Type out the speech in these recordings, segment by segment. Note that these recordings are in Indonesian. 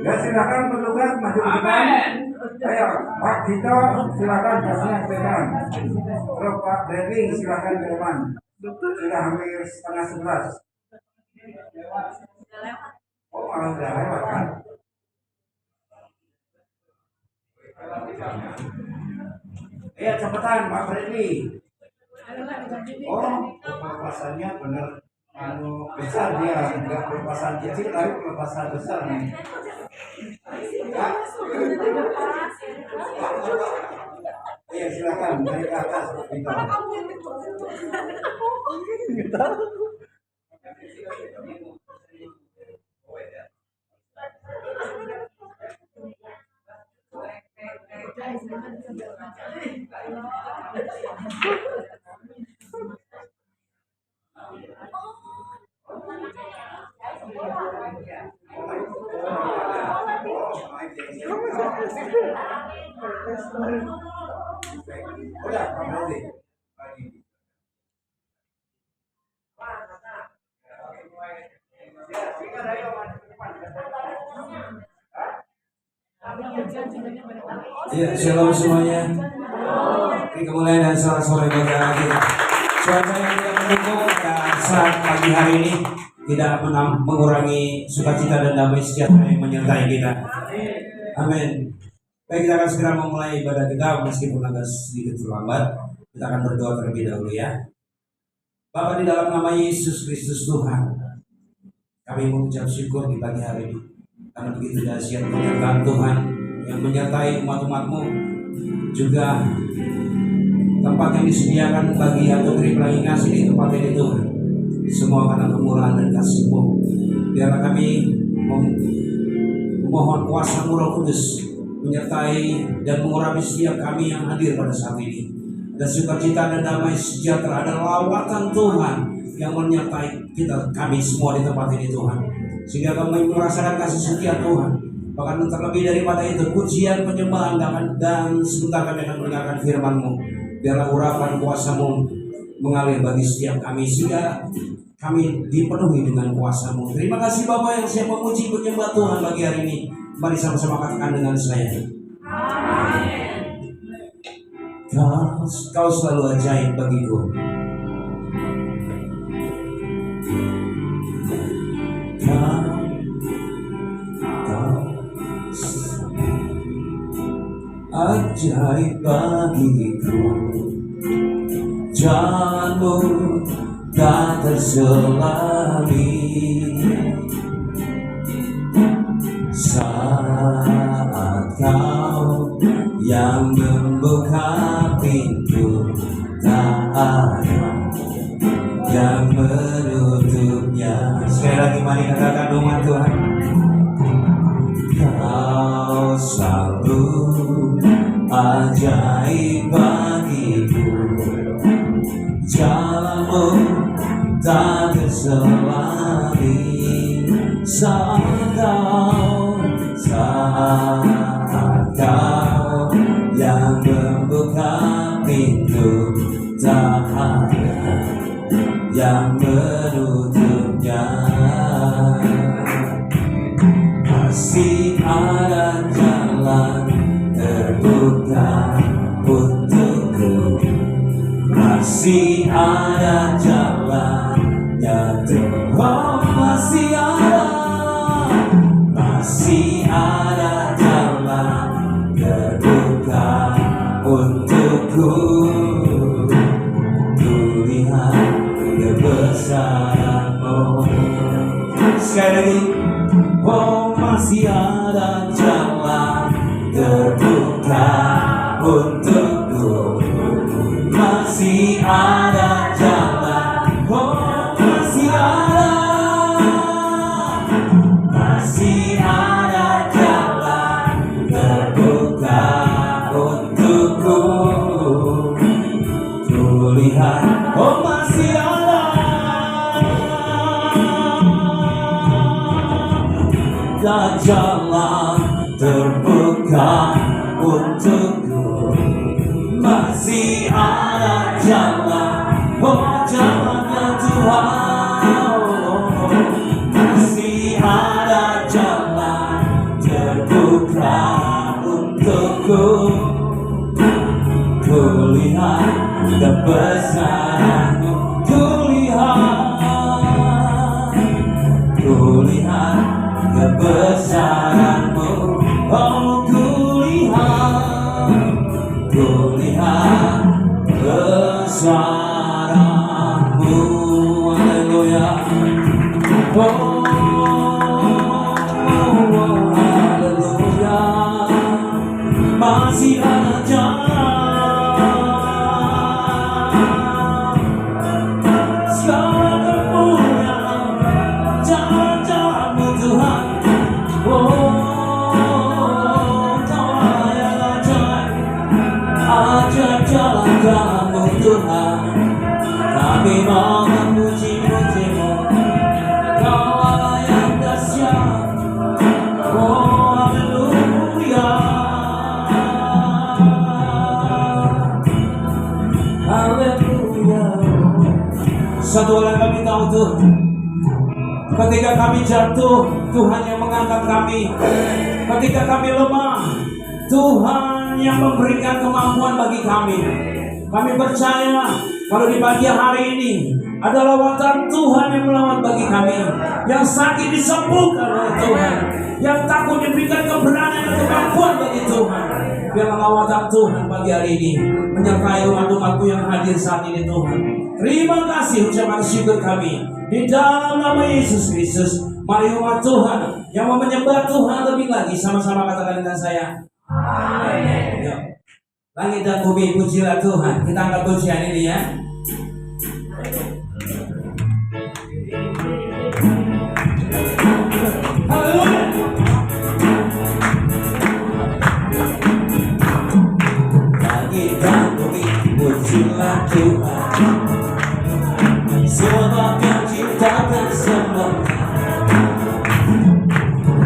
Ya silakan petugas maju ke depan. Ayo Pak Dito silakan jasnya ke depan. Terus Pak Devi silakan ke depan. Sudah hampir setengah 11. Oh malah udah lewat kan? Ayo cepetan Pak Devi. Oh pelepasannya bener besar dia, enggak pelepasan kecil tapi pelepasan besar nih. Iya silakan naik ke atas Vito. Udah, berarti. Ya, shalom semuanya. Ini kemuliaan dan sore bagi kita. Cuaca yang tidak mendukung dan saat pagi hari ini tidak mengurangi sukacita dan damai sejahtera yang menyertai kita. Amin. Baik, kita akan segera memulai ibadah kita meskipun agak sedikit terlambat. Kita akan berdoa terlebih dahulu ya. Bapa, di dalam nama Yesus Kristus Tuhan, kami mengucap syukur di pagi hari ini karena begitu dahsyat penyertaan Tuhan yang menyertai umat-umat-Mu, juga tempat yang disediakan bagi atau beri pelangi kasih di tempat ini Tuhan. Semua karena kemurahan dan kasih-Mu. Biarlah kami memohon kuasa-Mu Roh Kudus menyertai dan mengurapi setiap kami yang hadir pada saat ini. Dan sukacita dan damai sejahtera adalah lawatan Tuhan yang menyertai kami semua di tempat ini Tuhan. Sehingga kami merasakan kasih setia Tuhan. Bahkan terlebih daripada itu, pujian, penyembahan, dan sebentar kami akan mendengarkan firman-Mu. Biarlah urapan kuasa-Mu mengalir bagi setiap kami, sehingga kami dipenuhi dengan kuasa-Mu. Terima kasih Bapa yang siap memuji penyembah Tuhan bagi hari ini. Mari sama-sama katakan dengan saya. Amin. Kau selalu ajaib bagiku. Ajaib bagiku, jalanmu tak terselami. Saat kau yang membuka pintu, tak ada yang menutupnya. Sekali lagi mari katakan umat Tuhan. Kau selalu ajaib bagiku, jalanmu tak terselami. Saat kau yang membuka pintu, tak ada yang menutupnya. Masih ada jalan terbuka untukku, masih ada jalan yang terbuka, masih ada jalan terbuka untukku. Tulihat kebesaran-Mu. Sekali lagi. Oh, masih ada jalan terbuka untukku, masih ada jalan. Oh, masih ada jalan terbuka untukku. Tulihat, oh masih ada jalan terbuka untukku, masih ada jalan. Oh jalannya Tuhan, masih ada jalan kebesaran-Mu. Kulihat kebesaran-Mu. Oh, kulihat kebesaran-Mu. Haleluya. Oh, haleluya. Masih ada jalan, segala kemuliaan, jalan-jalan-Mu Tuhan. Oh, Kau yang ajaib jalan-jalan-Mu Tuhan. Kami mau memuji-muji-Mu, Kau Allah yang dahsyat. Oh, haleluya. Haleluya. Satu hal yang kami tahu Tuhan, ketika kami jatuh, Tuhan yang mengangkat kami. Ketika kami lemah, Tuhan yang memberikan kemampuan bagi kami. Kami percaya kalau di pagi hari ini ada lawatan Tuhan yang melawat bagi kami. Yang sakit disembuhkan oleh Tuhan, yang takut diberikan keberanian dan kemampuan bagi Tuhan. Biarlah lawatan Tuhan pagi hari ini menyertai umat-umat-Mu yang hadir saat ini Tuhan. Terima kasih ucapan syukur kami di dalam nama Yesus Kristus. Mari umat Tuhan yang mau menyembah Tuhan lebih lagi, sama-sama katakan dengan saya. Amin. Yuk. Langit dan bumi pujilah Tuhan. Kita angkat pujian ini ya. Haleluya. Langit dan bumi pujilah Tuhan, sebab Yang ciptakan semuanya.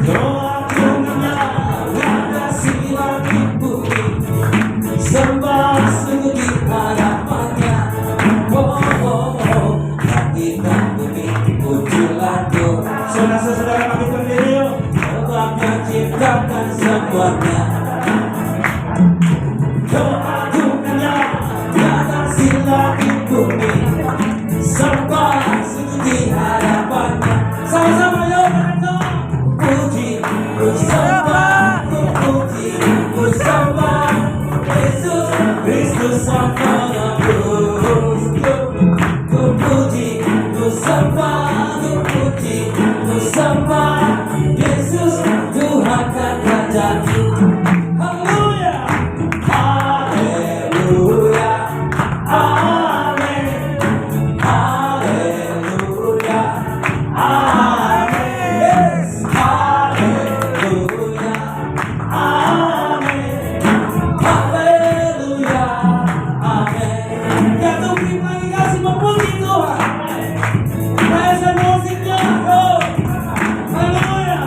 Doaku menyala kasih langit bumi, sembah sungguh di hadapannya. Oh, oh, oh. Langit dan bumi pujilah Tuhan. Saudara-saudara kami berdiri yuk. Sebab Yang ciptakan semuanya. Doaku menyala kasih langit bumi, sembah sungguh di hadapannya. Sama-sama yuk mereka. Puji, ku sembah, ku puji, ku sembah Yesus Kristus Sang Penebus. Ku puji, ku sembah, ku puji, ku sembah Yesus Tuhan dan Raja. Haleluya, haleluya, amin, haleluya, amin, yes, haleluya, amin, haleluya, amin. Jatuh lagi kasih memuji Tuhan. Main musiknya, oh, haleluya.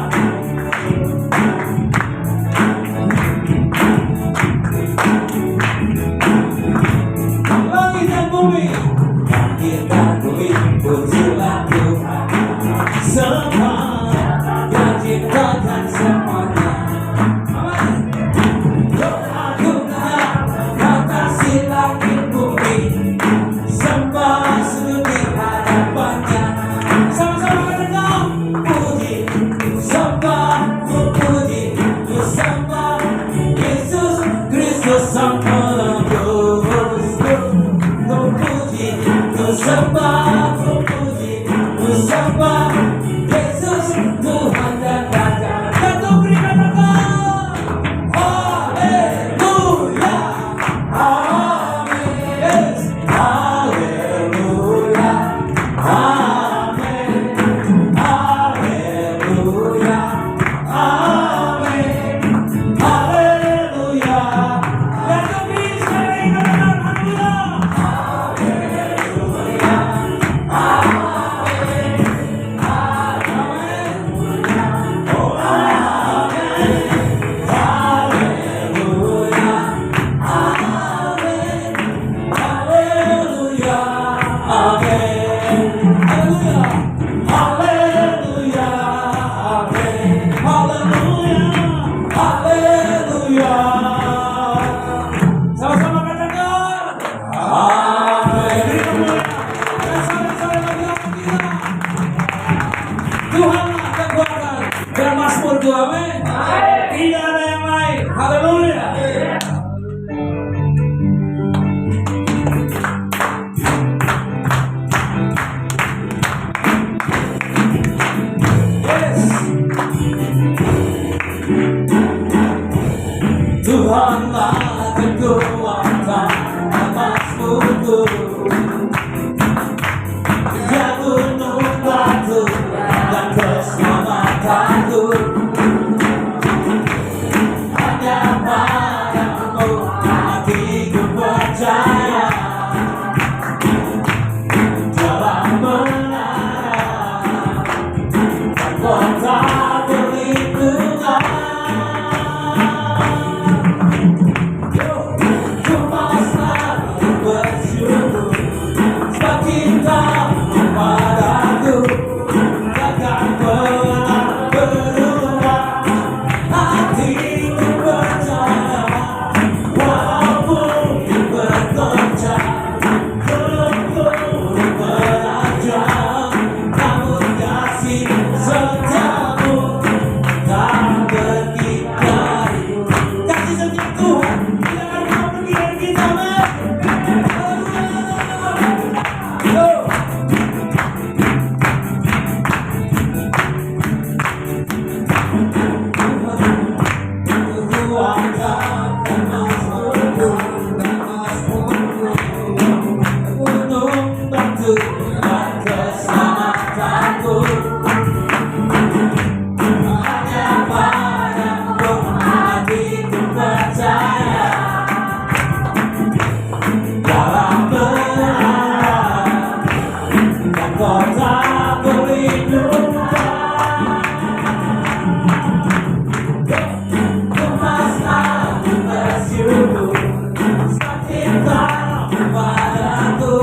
tak berlindung. Kemaslah bersyukur, cinta padaku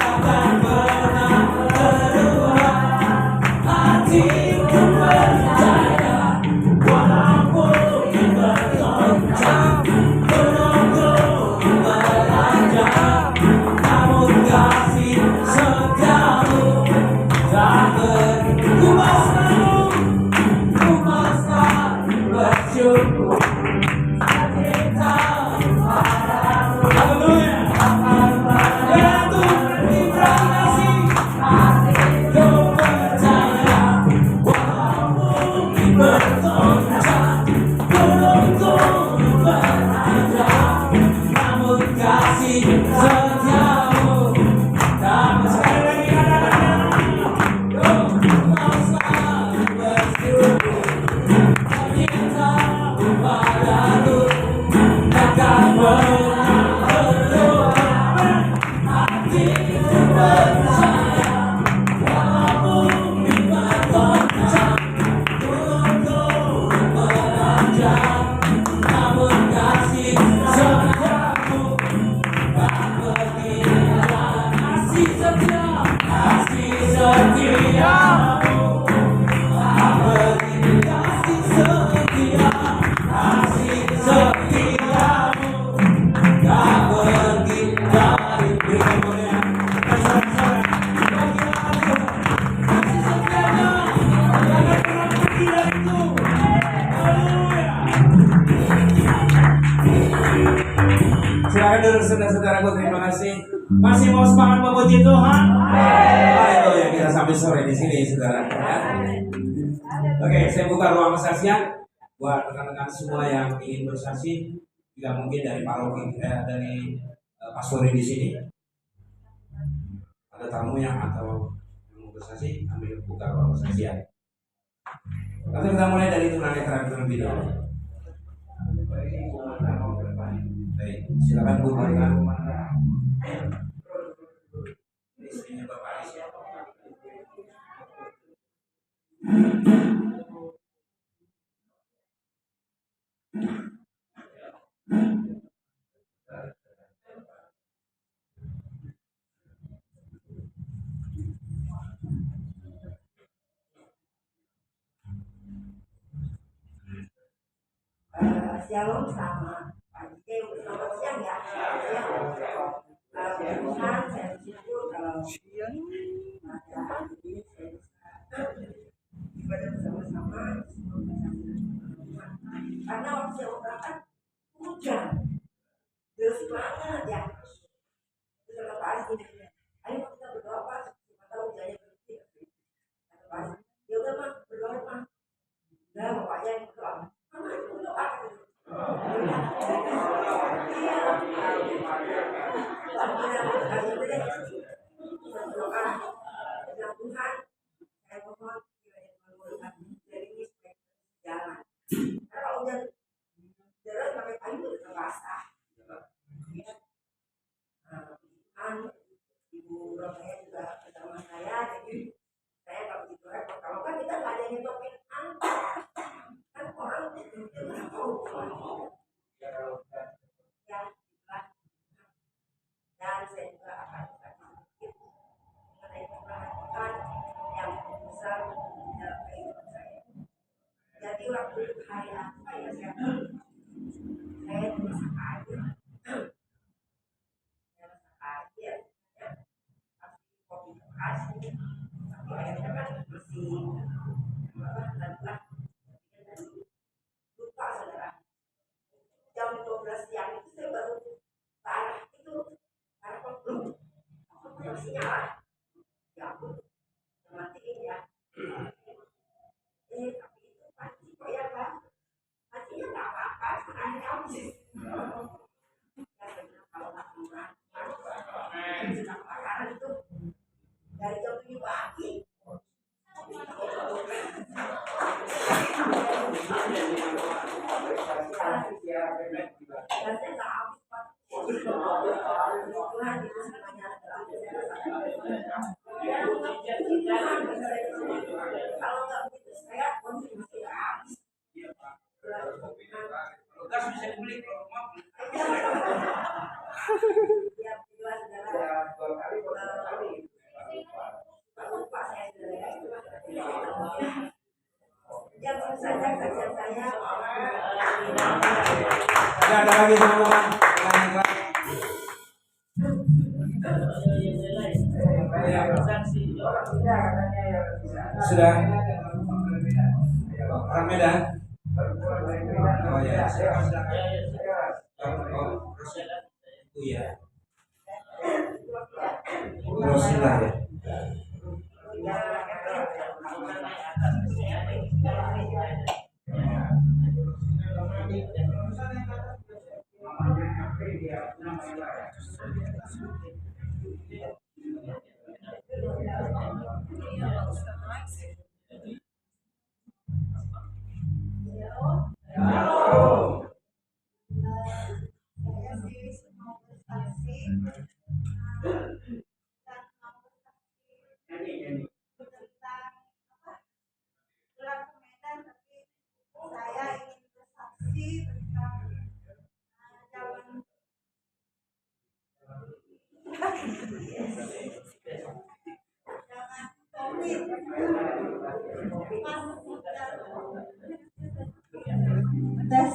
takkan pernah berubah. Hatiku percaya, walaupun bergoncang, gunung-gunung menerjang, namun kasih setiamu tak berubah selalu. Kumaslah bersyukur, cinta padamu. Haleluya. Ya Tuhan, terima kasih. Hatiku percaya, walaupun bergoncang, gunung-gunung menerjang, namun kasih setiamu tak sekali lagi katakan, kumaslah bersyukur, cinta padaku takkan pernah berubah. Hatiku percaya, walaupun bergoncang, gunung-gunung menerjang, namun kasih setiamu tak berhenti. Kasih setia, kasih setiamu tak berhenti. Kasih setia, kasih setiamu tak berhenti dari berikan kemuliaan. Kasih setianya jangan pernah pergi dariku. Haleluya. Silakan duduk saudara-saudaraku, terima kasih. Masih mau semangat memuji Tuhan? Haleluya, kita sampai sore di sini saudara. Ya. Oke, saya buka ruang kesaksian buat rekan-rekan semua yang ingin bersaksi. Tidak mungkin dari paroki, dari pastori di sini. Ada tamu yang atau yang mau bersaksi, ambil buka ruang kesaksian. Nanti kita mulai dari tunanetra terlebih dahulu. Baik, silakan Bu Marta. Istrinya Bapak Aris ya. Shalom sama Pak Dike, selamat siang ya. Tuhan, saya bersyukur kalau pada hari ini saya bisa ibadah bersama-sama karena waktu saya berangkat hujan deras banget ya. Terus kata Pak Aris gini, ayo kita berdoa Pak, siapa tahu hujannya berhenti. Kata Pak Aris, ya udah Pak, berdoa Pak. Nah bapaknya yang berdoa, mama itu berdoa. yang saja kasihan saya. Ada lagi teman-teman. Sudah. Ramai dah. Oh ya. Oh ya. Sudah ya. Saya sih mau bersaksi dan mau bersaksi tentang apa pulang ke Medan, tapi saya ingin bersaksi tentang zaman zaman COVID pas tes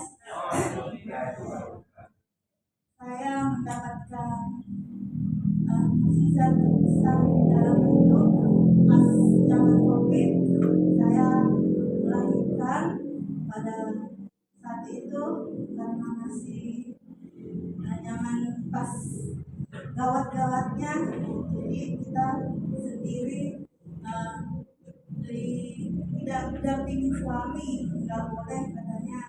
saya mendapatkan mukjizat terbesar dalam hidup pas zaman COVID. Saya melahirkan pada saat itu karena masih zaman pas gawat-gawatnya, jadi kita sendiri tidak mendampingi suami, nggak boleh katanya.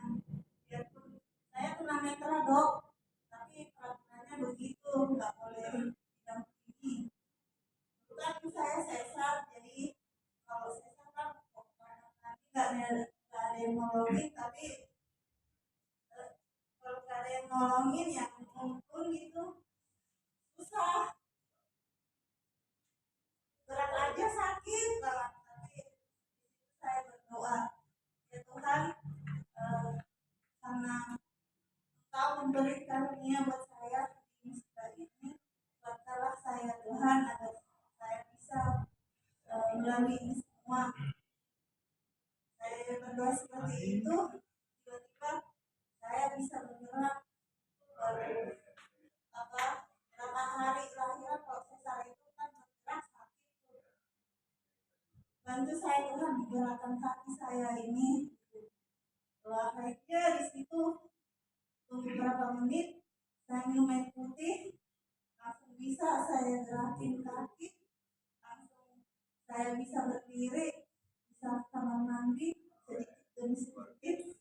Biarpun saya tunanetra dok, tapi peraturannya begitu, nggak boleh didampingi. Bukan saya sesar, jadi kalau sesar kan nanti nggak ada yang nolongin, tapi kalau nggak ada yang nolongin ya mumpun gitu susah, berat aja sakit banget. Tapi saya berdoa, ya Tuhan, karena Engkau memberi karunia buat saya di musibah ini, buatlah saya Tuhan agar saya bisa melalui ini semua. Saya berdoa seperti itu, tiba-tiba saya bisa bergerak baru berapa hari lahiran. Kalau sesar itu kan bergerak sakit, bantu saya Tuhan menggerakkan kaki saya ini. Akhirnya di situ tunggu beberapa menit, saya minum air putih, langsung bisa saya gerakin kaki, langsung saya bisa berdiri, bisa kamar mandi sedikit demi sedikit.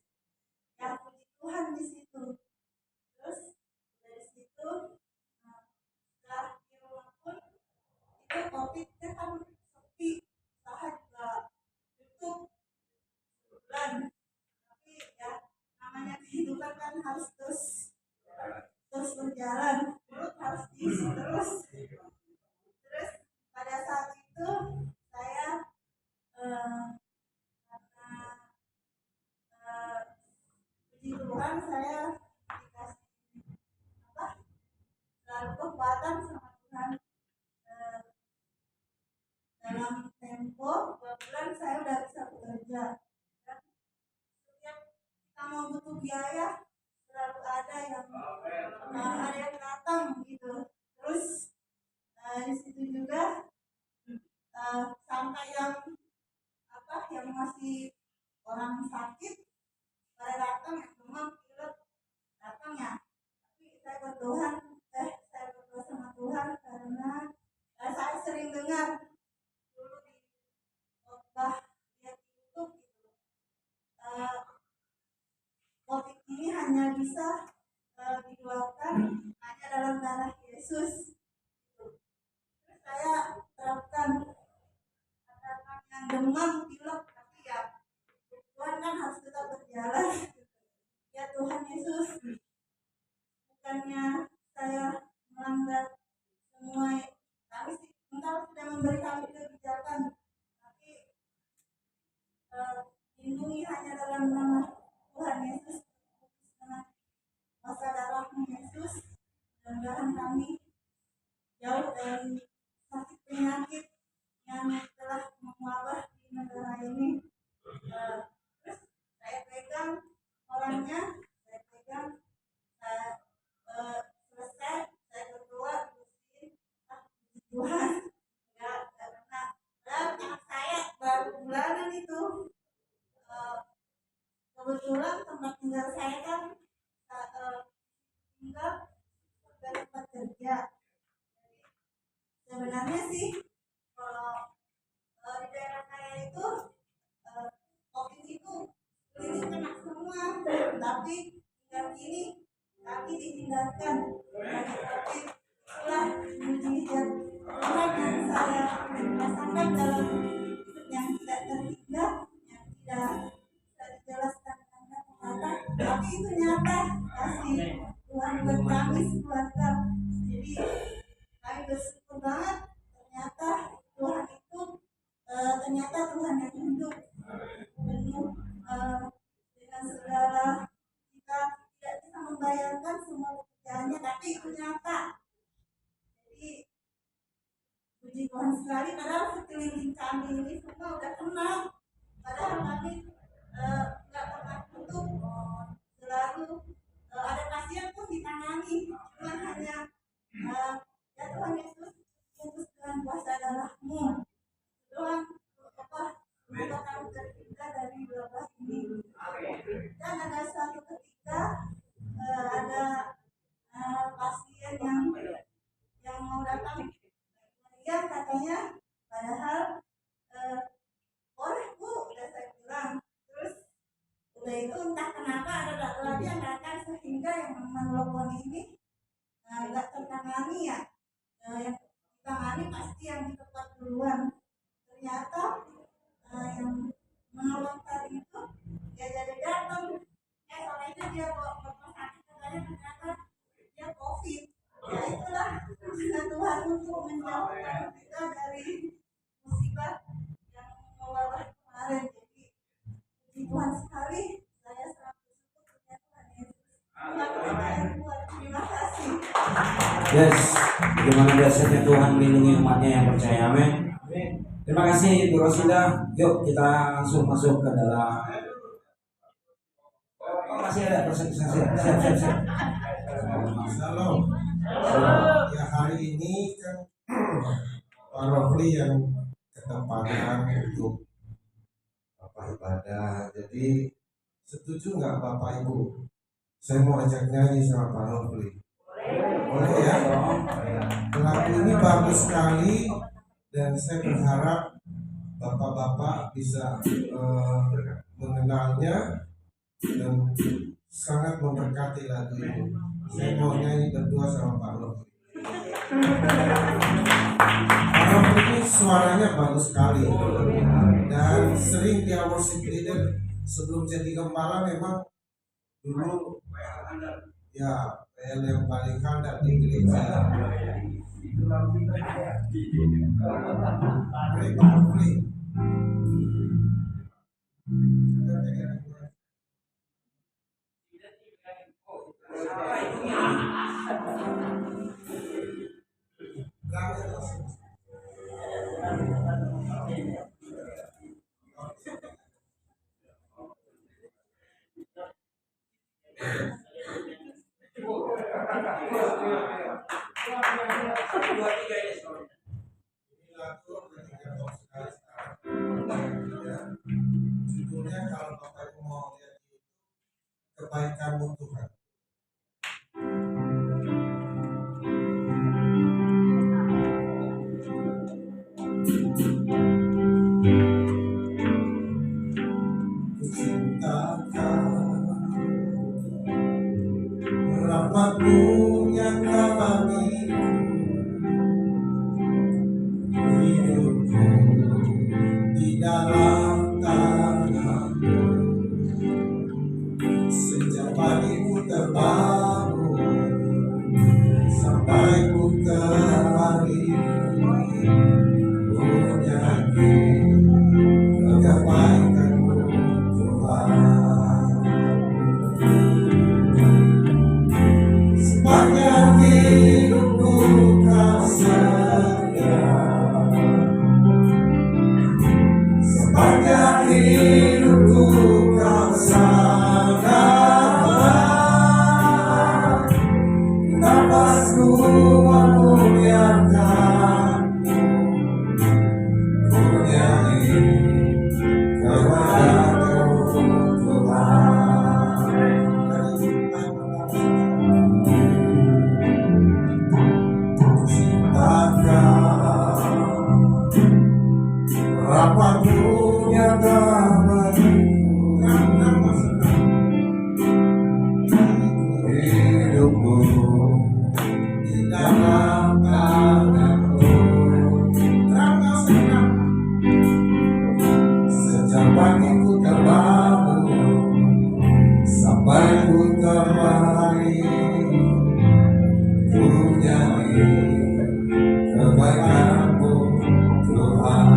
Ya puji Tuhan di situ. Terus dari situ setelah di rumah pun itu COVID kan sepi, usaha juga tutup sebulan. Tapi ya namanya kehidupan kan harus terus berjalan, perut harus diisi terus. Terus pada saat itu saya karena puji Tuhan saya dikasih selalu kekuatan sama Tuhan. Dalam tempo 2 bulan saya udah bisa bekerja. Dan setiap kita mau butuh biaya selalu ada yang datang gitu. Terus di situ juga sampai yang masih orang sakit pada datang, yang demam pilek datang ya. Tapi saya berdoa sama Tuhan karena saya sering dengar dulu di khotbah lihat di YouTube gitu, COVID ini hanya bisa dikeluarkan hanya dalam darah Yesus. Terus saya terapkan yang demam pilek, tapi ya Tuhan kan harus tetap berjalan. Ya Tuhan Yesus, bukannya saya melanggar semua, kami Engkau sudah memberi kami kebijakan, tapi lindungi hanya dalam nama Tuhan Yesus, dengan masa darahmu Yesus. Mudah-mudahan kami jauh dari sakit penyakit yang telah mewabah di negara kebetulan tempat tinggal saya kan tinggal dari tempat kerja. Sebenarnya sih kalau di daerah saya itu COVID itu klinik kena semua, tapi tinggal kini kaki ditinggalkan dari COVID. Itulah mujizat Tuhan yang saya rasakan dalam hidup yang tidak terhingga, yang tidak bisa dijelaskan dengan kata-kata, tapi itu nyata kasih Tuhan buat kami keluarga. Jadi kami bersyukur banget ternyata Tuhan itu ternyata Tuhan yang hidup penuh dengan segala kita tidak bisa membayangkan semua pekerjaannya, tapi itu nyata. Jadi puji Tuhan sekali, padahal sekeliling kami ini semua udah kenal, padahal kami nggak pernah tutup, selalu ada pasien pun ditangani, cuman hanya ya Tuhan Yesus Yesus dengan kuasa darah-Mu doang semoga kami terhindar dari wabah ini. Dan ada suatu ketika ada pasien yang mau datang, dia katanya padahal boleh Bu, udah saya bilang. Terus udah itu entah kenapa ada lagi yang datang sehingga yang menelpon ini nggak tertangani ya. Yang ditangani pasti yang di tempat duluan. Ternyata yang menolong tadi itu dia jadi datang. Sorenya dia bawa ke rumah sakit, katanya ternyata dia COVID. Ya itulah dengan Tuhan untuk menjauhkan kita dari musibah yang mewabah kemarin. Jadi puji Tuhan sekali, saya sangat bersyukur punya Tuhan Yesus. Terima kasih. Yes, bagaimana biasanya Tuhan melindungi umatnya yang percaya, amin. Terima kasih Bu Rosida. Yuk kita langsung masuk ke dalam. Masih ada presentasi. Siap. Shalom. Ya hari ini kan Pak Rofli yang ketempatan untuk ibadah. Jadi setuju nggak Bapak Ibu? Saya mau ajak nyanyi sama Pak Rofli. Boleh ya? Lagu ini bagus sekali dan saya berharap Bapak-bapak bisa mengenalnya dan sangat memberkati lagu ini. Saya mau nyanyi berdua sama Pak Rofli. Pak Rofli ini suaranya bagus sekali dan sering dia worship leader sebelum jadi gembala. Memang dulu ya yang paling handal di gereja. Mari Pak Rofli. Judulnya kalau Bapak Ibu mau lihat kebaikan-Mu Tuhan. Rahmat-Mu yang bagiku, hidupku di dalam tangan-Mu. Sejak pagiku terbangun sampai ku kembali, ku nyanyi kebaikan-Mu Tuhan. Sepanjang hidupku Kau setia, sepanjang hidupku Kau sangat baik. Nafasku memuliakan-Mu, ku nyanyi kebaikan-Mu Tuhan. nyata bagiku. Hidupku di dalam tanganmu. Sejak pagi ku terbangun sampai ku terlari, ku nyanyi kebaikan-Mu Tuhan.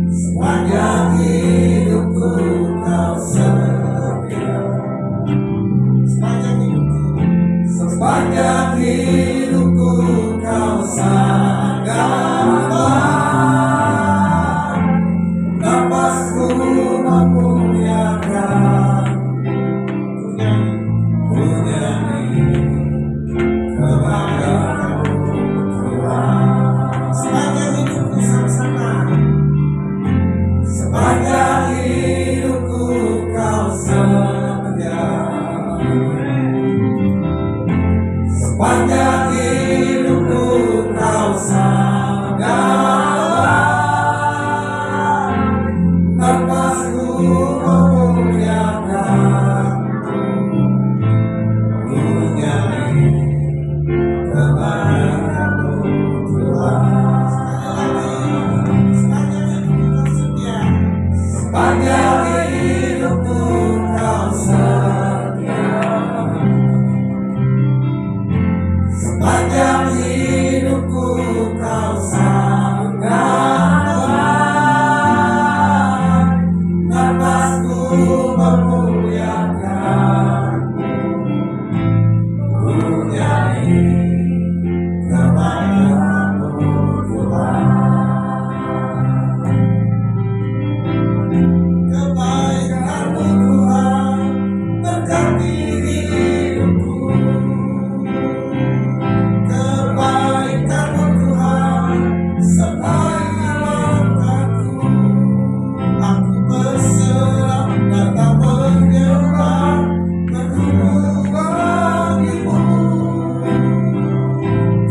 Sepanjang hidupku Kau setia. Sepanjang hidupku Kau sangat baik. Napasku memuliakan, ku nyanyi kebaikan-Mu Tuhan. Sepanjang hidupku sama-sama. Sepanjang hidupku Kau setia. Sepanjang hidupku Kau sangat baik. Napasku memuliakan, ku nyanyi kebaikan-Mu Tuhan. Sepanjang hidupku Kau setia. Sepanjang hidupku Kau sangat baik. Napasku memuliakan, ku nyanyi kebaikan-Mu Tuhan. Kebaikan-Mu Tuhan berkati hidupku. Kebaikan-Mu Tuhan sertai langkahku. Aku berserah datang menyerah berguru bagimu.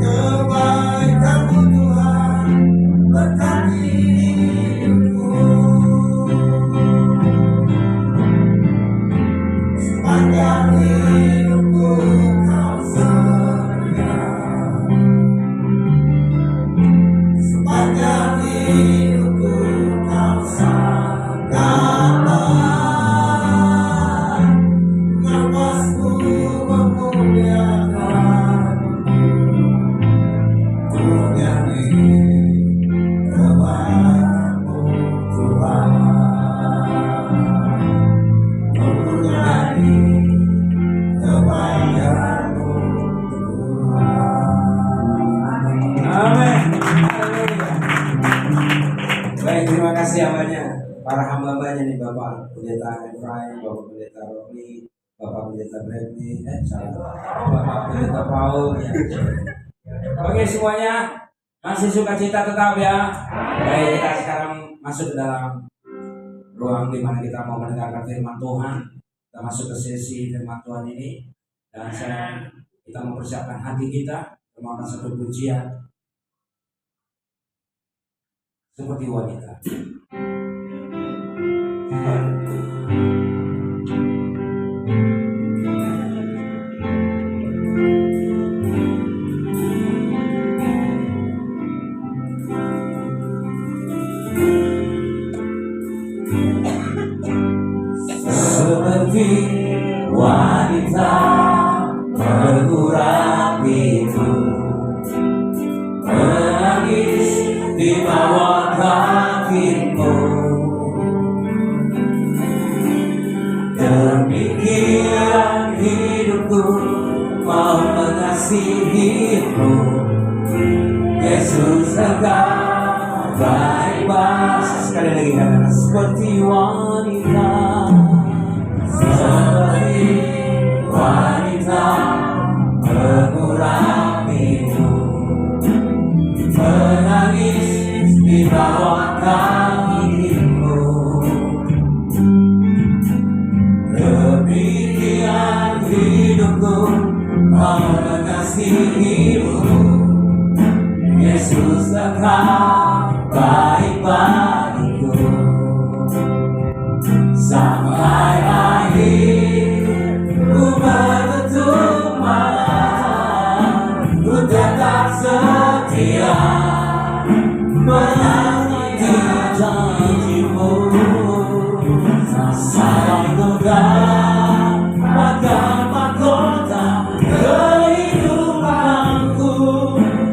Kebaikan-Mu Tuhan berkati hidupku. Sepanjang hidupku Kau setia. Sepanjang hidupku Kau sangat baik. Napasku memuliakan, ku nyanyi kebaikan-Mu Tuhan. Ku nyanyi kebaikan-Mu Tuhan. Amin. Baik, terima kasih hambanya, para hamba-hambanya nih, Bapak Pendeta Efraim, Bapak Pendeta Romi, Bapak Pendeta Bradley, Bapak Pendeta Paul. Ya. Oke semuanya, masih sukacita tetap ya. Baik, kita sekarang masuk ke dalam ruang di mana kita mau mendengarkan firman Tuhan. Kita masuk ke sesi firman Tuhan ini, dan kita mempersiapkan hati kita memakai satu pujian seperti wanita. Seperti wanita bergurau itu, menangis di bawah kakimu. Demikian hidupku mau mengasihimu. Yesus engkau baik-baik. Sekali lagi katakan, seperti wanita, seperti wanita bergurau itu, menangis di bawah kakimu. Demikian hidupku mau mengasihimu. Yesus engkau Engkau baik bagiku sampai akhir ku bertutup mata, ku tetap setia menanti janjimu sampai mendapatkan mahkota kehidupanku.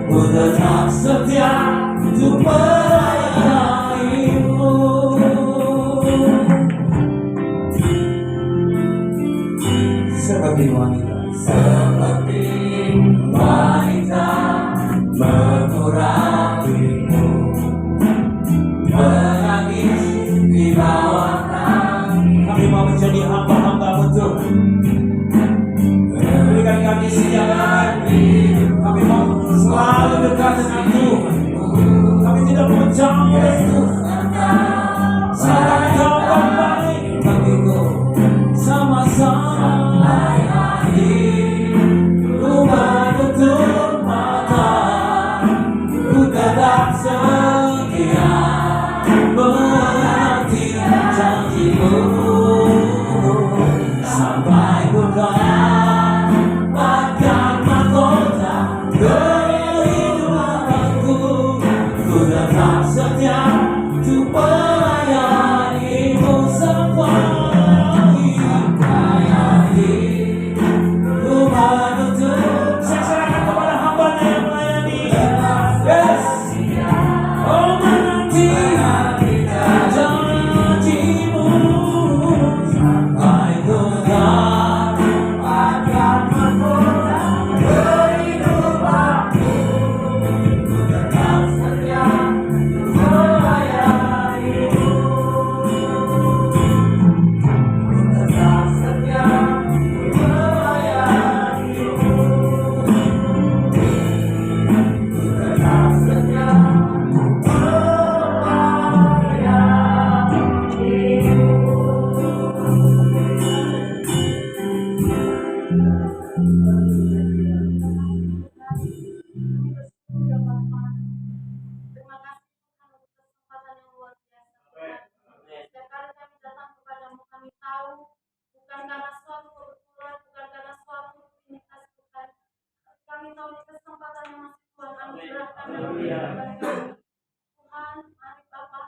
Ku tetap setia untuk melayanimu. Seperti wanita mengurapimu, menangis di bawah kaki. Kami mau menjadi hamba-hamba Tuhan. Berikan kami siang hidup. Kami mau selalu dekat dengan Tuhan. Kami tidak mau jauh dari Tuhan. Sampai kau kembali bagiku sama-sama. Ku menutup mata, ku tetap setia menanti janjimu sampai ku dapatkan mahkota kehidupanku. Ku tetap setia untuk melayanimu sampai ku menutup. Saya serahkan kepada hamba-Nya yang melayani. Yes. Oh, menanti janjimu sampai ku dapatkan mahkota kehidupanku. Ku tetap setia melayanimu. Ku tetap setia melayanimu. Ku tetap setia Terima kasih Tuhan untuk kesempatan yang luar biasa. Setiap kali kami datang kepadamu, kami tahu bukan karena suatu kebetulan, bukan karena suatu rutinitas Tuhan. Kami tahu ini kesempatan yang masih Tuhan anugerahkan dalam kehidupan kami. Tuhan, mari Bapa,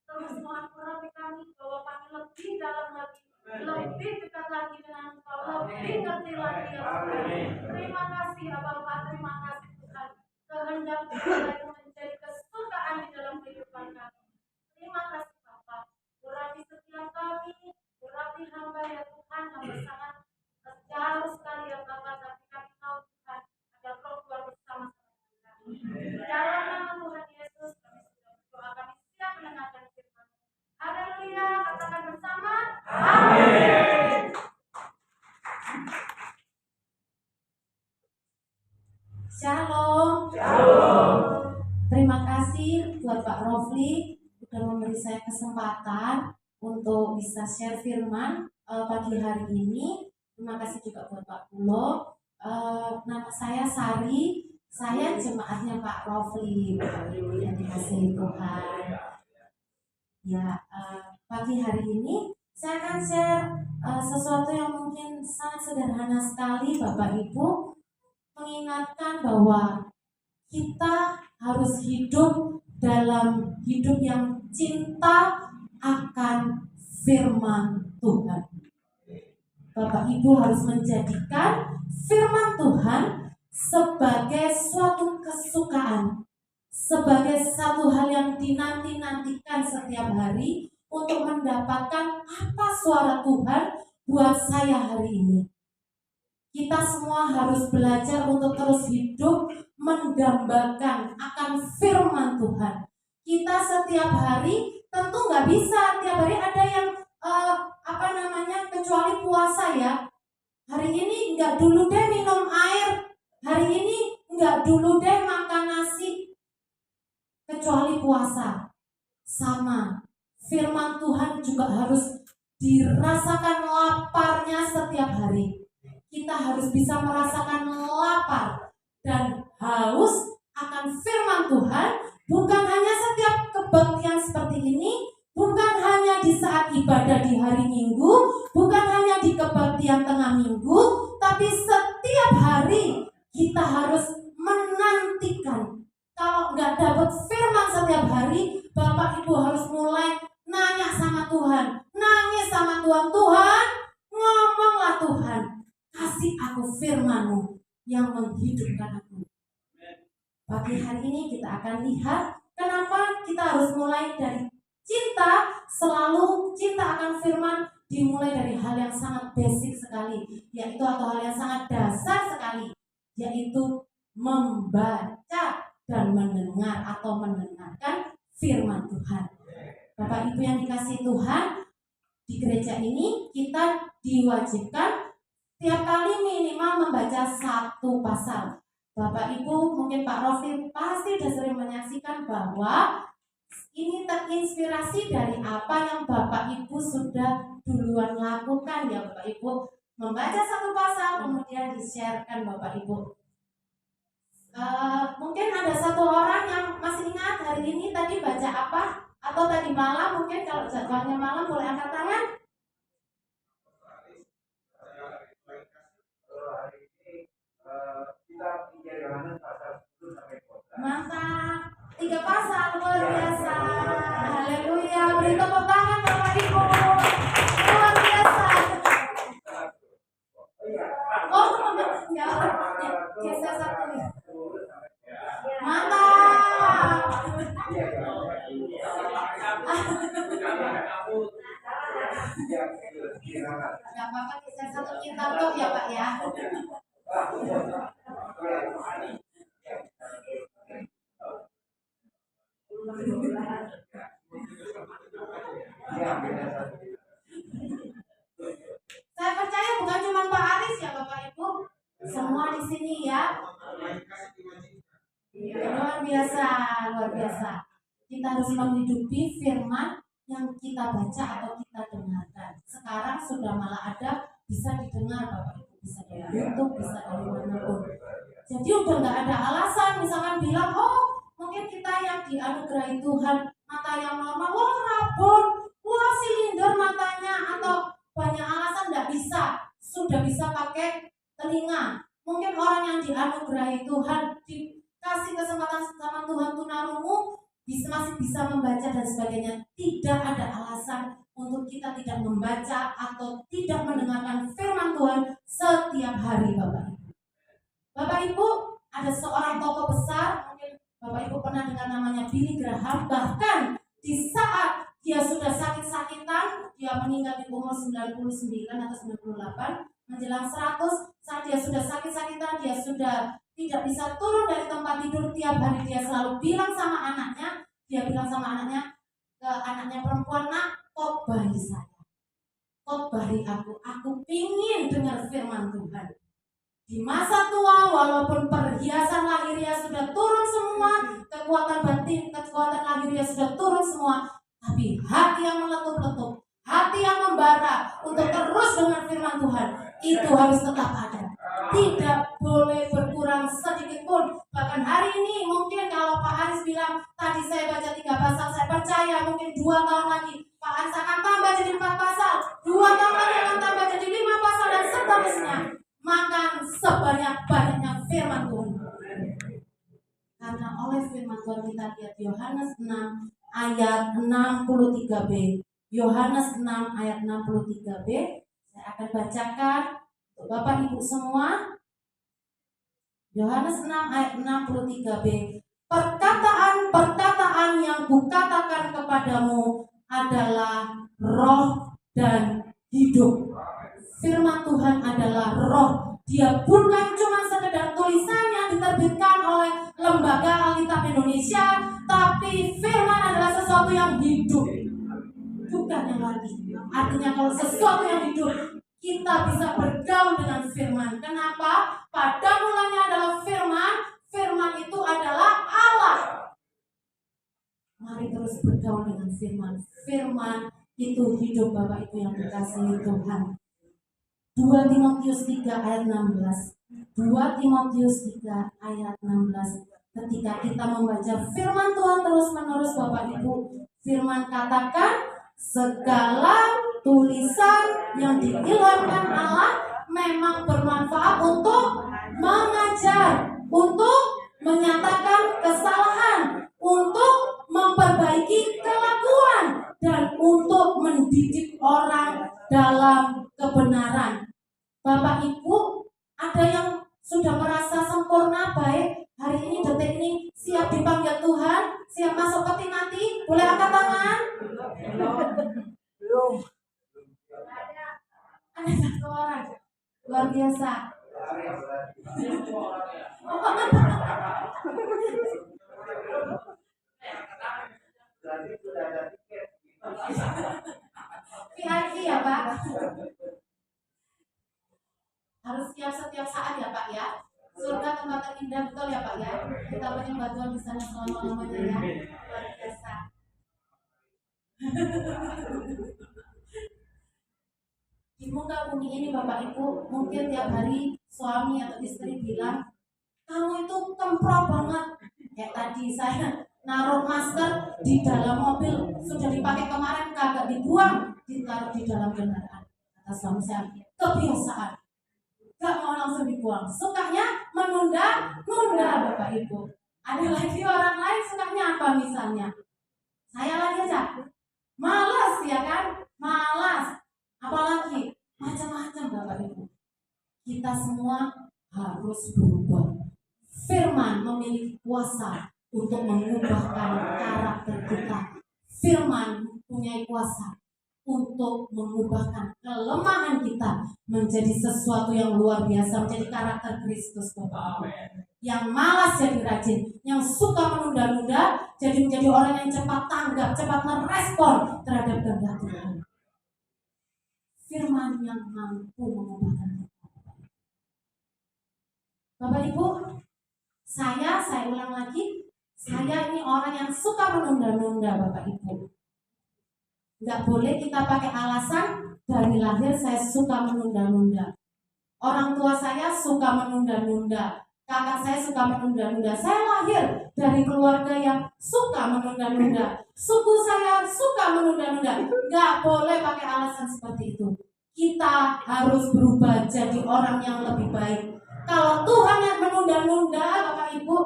terus mengurapi kami bahwa kami lebih dalam lagi, lebih dekat lagi dengan Engkau, lebih ngerti lagi ya Tuhan. Terima kasih ya Bapa, terima kasih Tuhan. Kehendak Tuhan itu menjadi kesukaan di dalam kehidupan kami. Terima kasih Bapa. Urapi setiap kami, urapi hamba ya Tuhan, hamba sangat jauh sekali ya Bapa, tapi kami tahu Tuhan ada Roh Tuhan bersama-sama dengan kami. Dalam nama Tuhan Yesus kami sudah berdoa, kami siap mendengarkan firman. Haleluya, katakan bersama. Amin. Shalom. Terima kasih buat Pak Rofli sudah memberi saya kesempatan untuk bisa share firman pagi hari ini. Terima kasih juga buat Pak Pulo. Nama saya Sari, saya jemaatnya Pak Rofli. Yang dikasihi Tuhan. Ya, pagi hari ini saya akan share sesuatu yang mungkin sangat sederhana sekali, Bapak Ibu. Mengingatkan bahwa kita harus hidup dalam hidup yang cinta akan firman Tuhan. Bapak Ibu harus menjadikan firman Tuhan sebagai suatu kesukaan, sebagai satu hal yang dinanti-nantikan setiap hari untuk mendapatkan apa suara Tuhan buat saya hari ini. Kita semua harus belajar untuk terus hidup mendambakan akan firman Tuhan. Kita setiap hari tentu nggak bisa tiap hari ada yang kecuali puasa ya. Hari ini nggak dulu deh minum air, hari ini nggak dulu deh makan nasi, kecuali puasa. Sama, firman Tuhan juga harus dirasakan laparnya setiap hari. Kita harus bisa merasakan lapar dan haus akan firman Tuhan Bukan hanya setiap kebaktian seperti ini, bukan hanya di saat ibadah di hari Minggu, bukan hanya di kebaktian tengah minggu, tapi setiap hari kita harus menantikan. Kalau nggak dapat firman setiap hari, Bapak Ibu harus mulai nanya sama Tuhan, nangis sama Tuhan. Tuhan, ngomonglah Tuhan, kasih aku firman-Mu yang menghidupkan aku. Pagi hari ini kita akan lihat kenapa kita harus mulai dari cinta. Selalu cinta akan firman dimulai dari hal yang sangat basic sekali, yaitu atau hal yang sangat dasar sekali, yaitu membaca dan mendengar atau mendengarkan firman Tuhan. Bapak Ibu yang dikasihi Tuhan, di gereja ini kita diwajibkan tiap kali minimal membaca satu pasal. Bapak Ibu, mungkin Pak Rofi pasti sudah sering menyaksikan bahwa ini terinspirasi dari apa yang Bapak Ibu sudah duluan lakukan ya Bapak Ibu. Membaca satu pasal kemudian di-sharekan Bapak Ibu. Mungkin ada satu orang yang masih ingat hari ini tadi baca apa? Atau tadi malam, mungkin kalau jadwalnya malam boleh angkat tangan. Mantap, 3 pasal, luar biasa. Haleluya, beri tepuk tangan Bapak Ibu. Luar biasa. Oh, ya, geser satu ya. Mantap. Gak apa-apa, geser satu kita tuh ya Pak ya. Saya percaya bukan cuma Pak Aris ya Bapak Ibu, semua di sini ya. Luar biasa, luar biasa. Kita harus menghidupi firman yang kita baca atau kita dengarkan. Sekarang sudah malah ada bisa didengar Bapak Ibu, bisa dari YouTube, bisa dari manapun. Jadi udah nggak ada alasan misalkan bilang, oh mungkin kita yang dianugerahi Tuhan mata yang normal, wah rabun, wah silinder matanya, atau banyak alasan nggak bisa, sudah bisa pakai telinga. Mungkin orang yang dianugerahi Tuhan dikasih kesempatan sama Tuhan tunarungu masih bisa membaca dan sebagainya. Tidak ada alasan untuk kita tidak membaca atau tidak mendengarkan firman Tuhan setiap hari Bapak Ibu. Bapak Ibu, ada seorang tokoh besar, mungkin Bapak Ibu pernah dengar namanya Billy Graham. Bahkan di saat dia sudah sakit-sakitan, dia meninggal di umur 99 atau 98, menjelang 100, saat dia sudah sakit-sakitan, dia sudah tidak bisa turun dari tempat tidur. Tiap hari dia selalu bilang sama anaknya, ke anaknya perempuan, nak, khotbahi saya, khotbahi aku ingin dengar firman Tuhan. Di masa tua, walaupun perhiasan lahiriah sudah turun semua, kekuatan batin, kekuatan lahiriah sudah turun semua, tapi hati yang meletup-letup, hati yang membara untuk terus dengan firman Tuhan, itu harus tetap ada. Tidak boleh berkurang sedikit pun. Bahkan hari ini mungkin kalau Pak Aris bilang, tadi saya baca 3 pasal, saya percaya mungkin 2 tahun lagi Pak Aris akan tambah jadi 4 pasal, 2 tahun lagi akan tambah jadi 5 pasal, dan seterusnya. Makan sebanyak-banyaknya firman Tuhan. Karena oleh firman Tuhan kita lihat Yohanes 6 ayat 63b. Yohanes 6 ayat 63b. Saya akan bacakan untuk Bapak Ibu semua. Yohanes 6 ayat 63b. Perkataan-perkataan yang kukatakan kepadamu adalah roh dan hidup. Firman Tuhan adalah roh. Dia bukan cuma sekedar tulisan yang diterbitkan oleh Lembaga Alkitab Indonesia, tapi firman adalah sesuatu yang hidup. Bukan yang lagi. Artinya kalau sesuatu yang hidup, kita bisa bergaul dengan firman. Kenapa? Pada mulanya adalah firman. Firman itu adalah Allah. Mari terus bergaul dengan firman. Firman itu hidup Bapak Ibu yang dikasihi Tuhan. 2 Timotius 3 ayat 16. 2 Timotius 3 ayat 16. Ketika kita membaca firman Tuhan terus-menerus Bapak Ibu, firman katakan segala tulisan yang diilhamkan Allah memang bermanfaat untuk mengajar, untuk menyatakan kesalahan, untuk memperbaiki kelakuan, dan untuk mendidik orang dalam kebenaran. Bapak Ibu, ada yang sudah merasa sempurna baik hari ini, detik ini, siap dipanggil Tuhan, siap masuk peti mati? Boleh angkat tangan? Belum. Ada satu orang, luar biasa. VIP ya Pak? Harus siap setiap saat ya Pak ya? Surga tempat terindah, betul ya Pak ya? Kita menyembah Tuhan di sana selama-lamanya ya. Luar biasa. Di muka bumi ini Bapak Ibu, mungkin tiap hari suami atau istri bilang, kamu itu kemprok banget. Kayak tadi saya naruh masker di dalam mobil, sudah dipakai kemarin kagak dibuang, ditaruh di dalam kendaraan. Kata suami saya, kebiasaan, gak mau langsung dibuang, sukanya menunda Bapak Ibu. Ada lagi orang lain sukanya apa misalnya? Saya lagi aja, malas ya kan, malas. Apalagi macam-macam Bapak Ibu. Kita semua harus berubah. Firman memiliki kuasa untuk mengubahkan karakter kita. Firman mempunyai kuasa untuk mengubahkan kelemahan kita menjadi sesuatu yang luar biasa, menjadi karakter Kristus Bapak. Yang malas jadi rajin, yang suka menunda-nunda jadi menjadi orang yang cepat tanggap, cepat merespon terhadap kehendak Tuhan. Firman yang mampu mengubahkan kita. Bapak Ibu, saya ulang lagi, saya ini orang yang suka menunda-nunda Bapak Ibu. Nggak boleh kita pakai alasan dari lahir saya suka menunda-nunda. Orang tua saya suka menunda-nunda, kakak saya suka menunda-nunda. Saya lahir dari keluarga yang suka menunda-nunda. Suku saya suka menunda-nunda. Nggak boleh pakai alasan seperti itu. Kita harus berubah jadi orang yang lebih baik. Kalau Tuhan yang menunda-nunda, Bapak Ibu,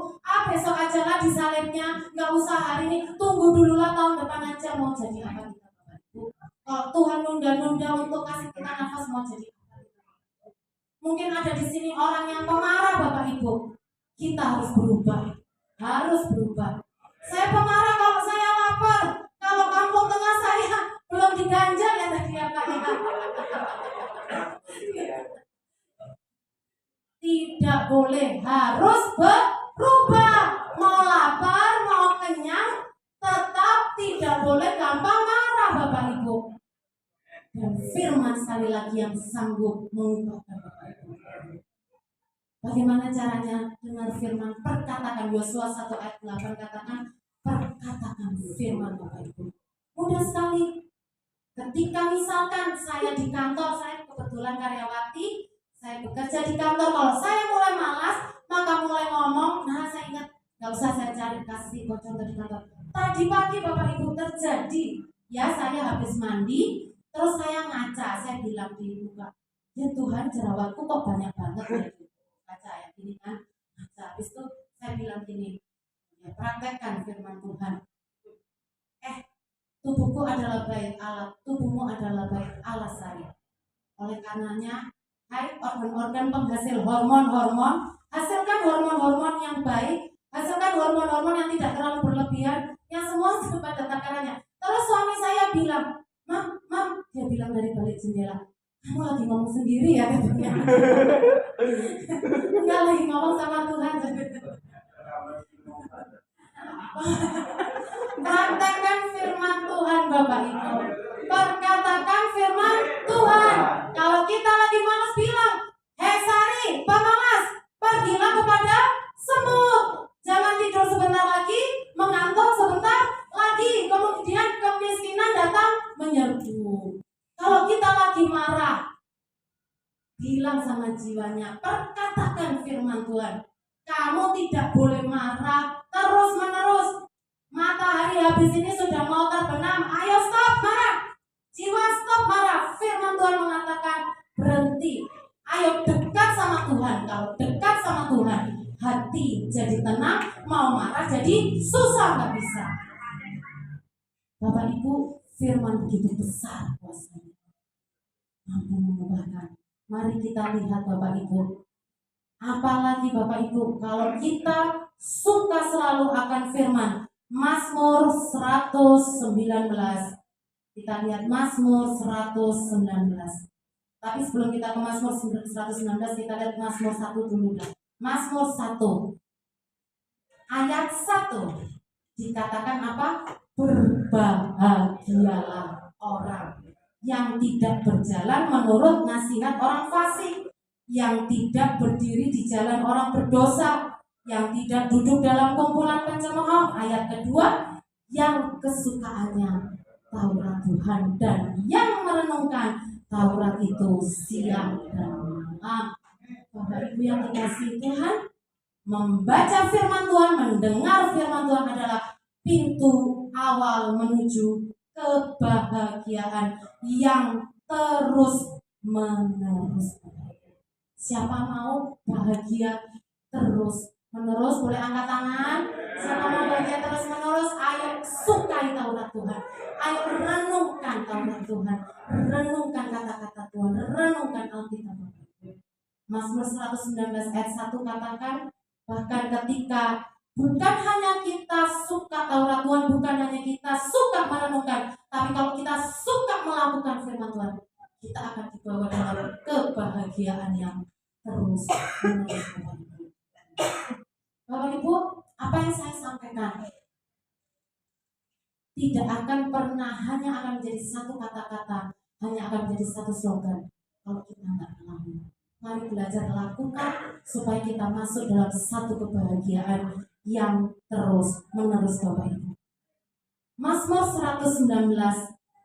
besok aja lah disalibnya, nggak usah hari ini, tunggu dulu lah tahun depan aja mau jadi apa kita, Bapak Ibu. Kalau Tuhan nunda-nunda untuk kasih kita nafas mau jadi apa kita. Mungkin ada di sini orang yang pemarah, Bapak Ibu. Kita harus berubah, harus berubah. Saya pemarah kalau saya lapar, kalau kampung tengah saya belum diganjal ya tadi ya Pak ya. Tidak boleh, harus berubah. Mau lapar, mau kenyang, tetap tidak boleh gampang marah Bapak Ibu. Dan firman sekali lagi yang sanggup mengubahkan Bapak Ibu. Bagaimana caranya? Dengan firman, perkatakan. Yosua 1 ayat 8 katakan, perkatakan firman Bapak Ibu. Mudah sekali. Ketika misalkan saya di kantor, saya kebetulan karyawati, saya bekerja di kantor, kalau saya mulai malas, maka mulai ngomong, nah saya ingat, gak usah saya cari kasih contoh di kantor. Tadi pagi Bapak Ibu terjadi, ya saya habis mandi, terus saya ngaca, saya bilang di muka, ya Tuhan jerawatku kok banyak banget ya. Ngaca ya, gini kan, ngaca. Habis itu saya bilang gini, ya praktekkan firman Tuhan. Tubuhku adalah bait Allah, tubuhmu adalah bait Allah saya. Oleh karenanya, hai organ-organ penghasil hormon-hormon, hasilkan hormon-hormon yang baik, hasilkan hormon-hormon yang tidak terlalu berlebihan, yang semua pada takarannya. Terus suami saya bilang, Mam, dia bilang dari balik jendela, kamu lagi ngomong sendiri ya katanya. Enggak, lagi ngomong sama Tuhan. Praktekkan firman Tuhan Bapak Ibu. Perkatakan firman Tuhan. Kalau kita lagi malas bilang, hei Sari, pemalas, pergilah kepada semut. Jangan tidur sebentar lagi, mengantuk sebentar lagi, kemudian kemiskinan datang menyerbu. Kalau kita lagi marah, bilang sama jiwanya, perkatakan firman Tuhan. Kamu tidak boleh marah terus menerus. Matahari habis ini sudah mau terbenam. Ayo stop marah. Jiwa stop marah. Firman Tuhan mengatakan berhenti. Ayo dekat sama Tuhan. Kalau dekat sama Tuhan, hati jadi tenang. Mau marah jadi susah, nggak bisa. Bapak Ibu, firman begitu besar kuasanya, mampu mengubahkan. Mari kita lihat Bapak Ibu. Apalagi Bapak Ibu, kalau kita suka selalu akan firman. Mazmur 119. Kita lihat Mazmur 119. Tapi sebelum kita ke Mazmur 119, kita lihat Mazmur 1 dulu. Mazmur 1 ayat 1 dikatakan apa? Berbahagialah orang yang tidak berjalan menurut nasihat orang fasik, yang tidak berdiri di jalan orang berdosa, yang tidak duduk dalam kumpulan pencemooh. Ayat kedua, yang kesukaannya Taurat Tuhan dan yang merenungkan Taurat itu siang dan malam. Bapak Ibu yang dikasihi Tuhan, membaca firman Tuhan, mendengar firman Tuhan adalah pintu awal menuju kebahagiaan yang terus menerus. Siapa mau bahagia terus menerus? Boleh angkat tangan. Siapa mau bahagia terus menerus? Ayo sukai Taurat Tuhan. Ayo renungkan Taurat Tuhan. Renungkan kata-kata Tuhan. Renungkan Alkitab. Mazmur 119 ayat 1 katakan, bahkan ketika bukan hanya kita suka Taurat Tuhan, bukan hanya kita suka merenungkan, tapi kalau kita suka melakukan firman Tuhan, kita akan dibawa dalam kebahagiaan yang terus menerus. Bapak Ibu, apa yang saya sampaikan tidak akan pernah hanya akan menjadi satu kata-kata, hanya akan menjadi satu slogan kalau kita nggak alami. Mari belajar lakukan supaya kita masuk dalam satu kebahagiaan yang terus menerus Bapak Ibu. Mazmur 119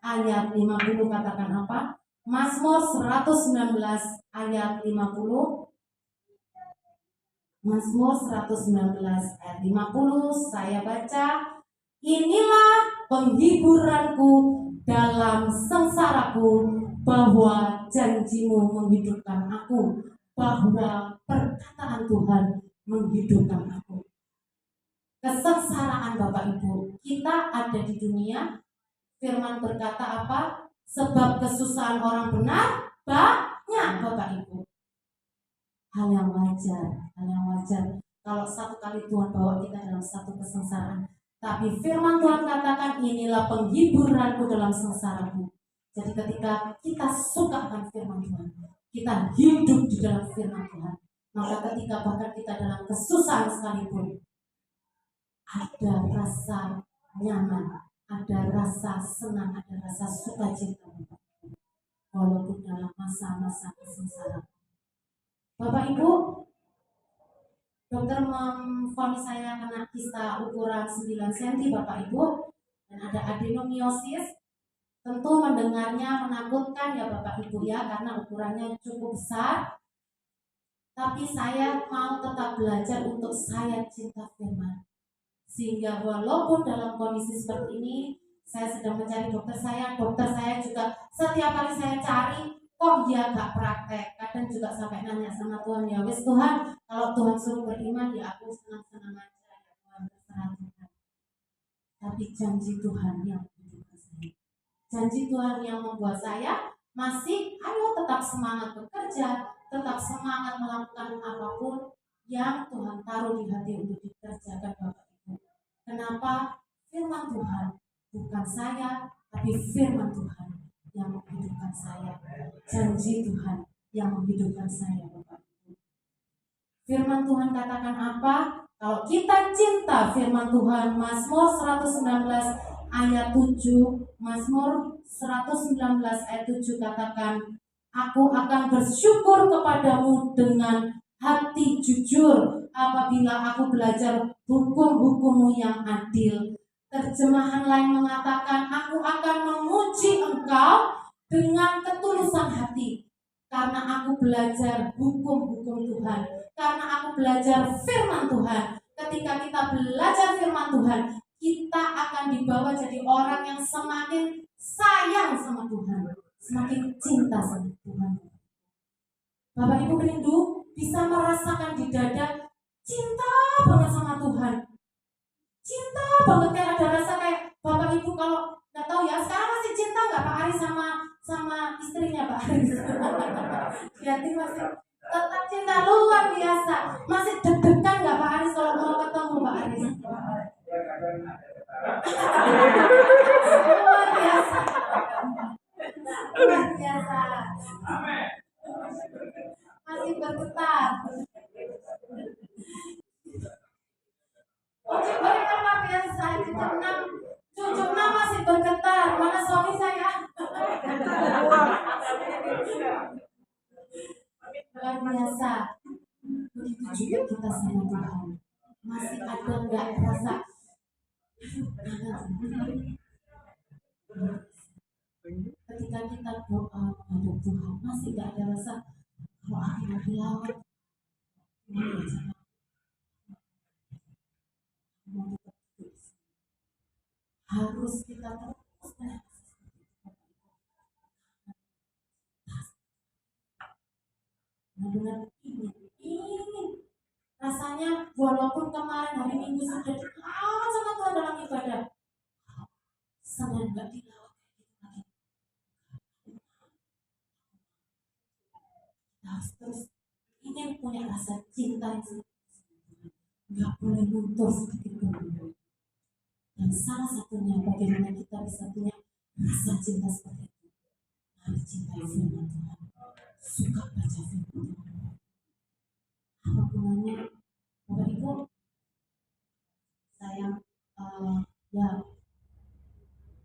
ayat 50 katakan apa? Mazmur 119 ayat 50. Mazmur 119 ayat 50 saya baca. Inilah penghiburanku dalam sengsaraku, bahwa janjimu menghidupkan aku, bahwa perkataan Tuhan menghidupkan aku. Kesengsaraan Bapak Ibu, kita ada di dunia, firman berkata apa? Sebab kesusahan orang benar banyak Bapak Ibu. Hal yang wajar kalau satu kali Tuhan bawa kita dalam satu kesengsaraan. Tapi firman Tuhan katakan inilah penghiburanku dalam sengsaraku. Jadi ketika kita suka akan firman Tuhan, kita hidup di dalam firman Tuhan, maka ketika bahkan kita dalam kesusahan sekalipun, ada rasa nyaman, ada rasa senang, ada rasa sukacita, walaupun dalam masa-masa kesengsaraan. Bapak Ibu, dokter memvonis saya kena kista ukuran 9 cm Bapak Ibu, dan ada adenomiosis. Tentu mendengarnya menakutkan ya Bapak Ibu ya, karena ukurannya cukup besar. Tapi saya mau tetap belajar untuk saya cinta firman. Sehingga walaupun dalam kondisi seperti ini, saya sedang mencari dokter saya juga setiap kali saya cari, kok dia gak praktek. Kadang juga sampai nanya sama Tuhan, ya wis Tuhan, kalau Tuhan suruh beriman ya aku senang-senang aja ya Tuhan, terserah Tuhan. Tapi janji Tuhan yang hidup saya. Janji Tuhan yang membuat saya masih ayo tetap semangat bekerja, tetap semangat melakukan apapun yang Tuhan taruh di hati untuk dikerjakan Bapak Ibu. Kenapa? Firman Tuhan, bukan saya, tapi firman Tuhan yang menghidupkan saya. Janji Tuhan yang menghidupkan saya Bapak Ibu. Firman Tuhan katakan apa? Kalau kita cinta firman Tuhan, Mazmur 119 ayat 7, Mazmur 119 ayat 7 katakan, aku akan bersyukur kepadamu dengan hati jujur apabila aku belajar hukum-hukummu yang adil. Terjemahan lain mengatakan, aku akan memuji engkau dengan ketulusan hati karena aku belajar hukum-hukum Tuhan. karena aku belajar firman Tuhan. Ketika kita belajar firman Tuhan, kita akan dibawa jadi orang yang semakin sayang sama Tuhan, semakin cinta sama Tuhan. Bapak Ibu rindu bisa merasakan di dada cinta banget sama Tuhan, cinta banget, kayak ada rasa kayak Bapak Ibu kalau nggak tahu ya sekarang masih cinta nggak Pak Aris sama istrinya Pak Aris? Jadi masih tetap cinta luar biasa, masih deg-degan nggak Pak Aris kalau mau ketemu Pak Aris? Luar biasa, luar biasa, masih bergetar. Oke, mereka luar biasa. Cucuknya masih bergetar. Mana suami saya? Luar biasa. Begitu juga kita sama Tuhan. Masih ada nggak rasa? Ketika kita doa kepada Tuhan, masih nggak ada rasa. Kalau akhirnya dilawat, harus kita terus benar-benar ingin rasanya walaupun kemarin hari Minggu sudah dilawat sama Tuhan dalam ibadah, Senin nggak dilawat lagi. Kita harus terus ingin punya rasa cinta yang nggak boleh luntur sedikit pun. Dan salah satunya bagaimana kita bisa punya rasa cinta seperti itu. Mari cintai firman Tuhan. Suka baca firman Tuhan. Apa gunanya? Bapak Ibu, saya ya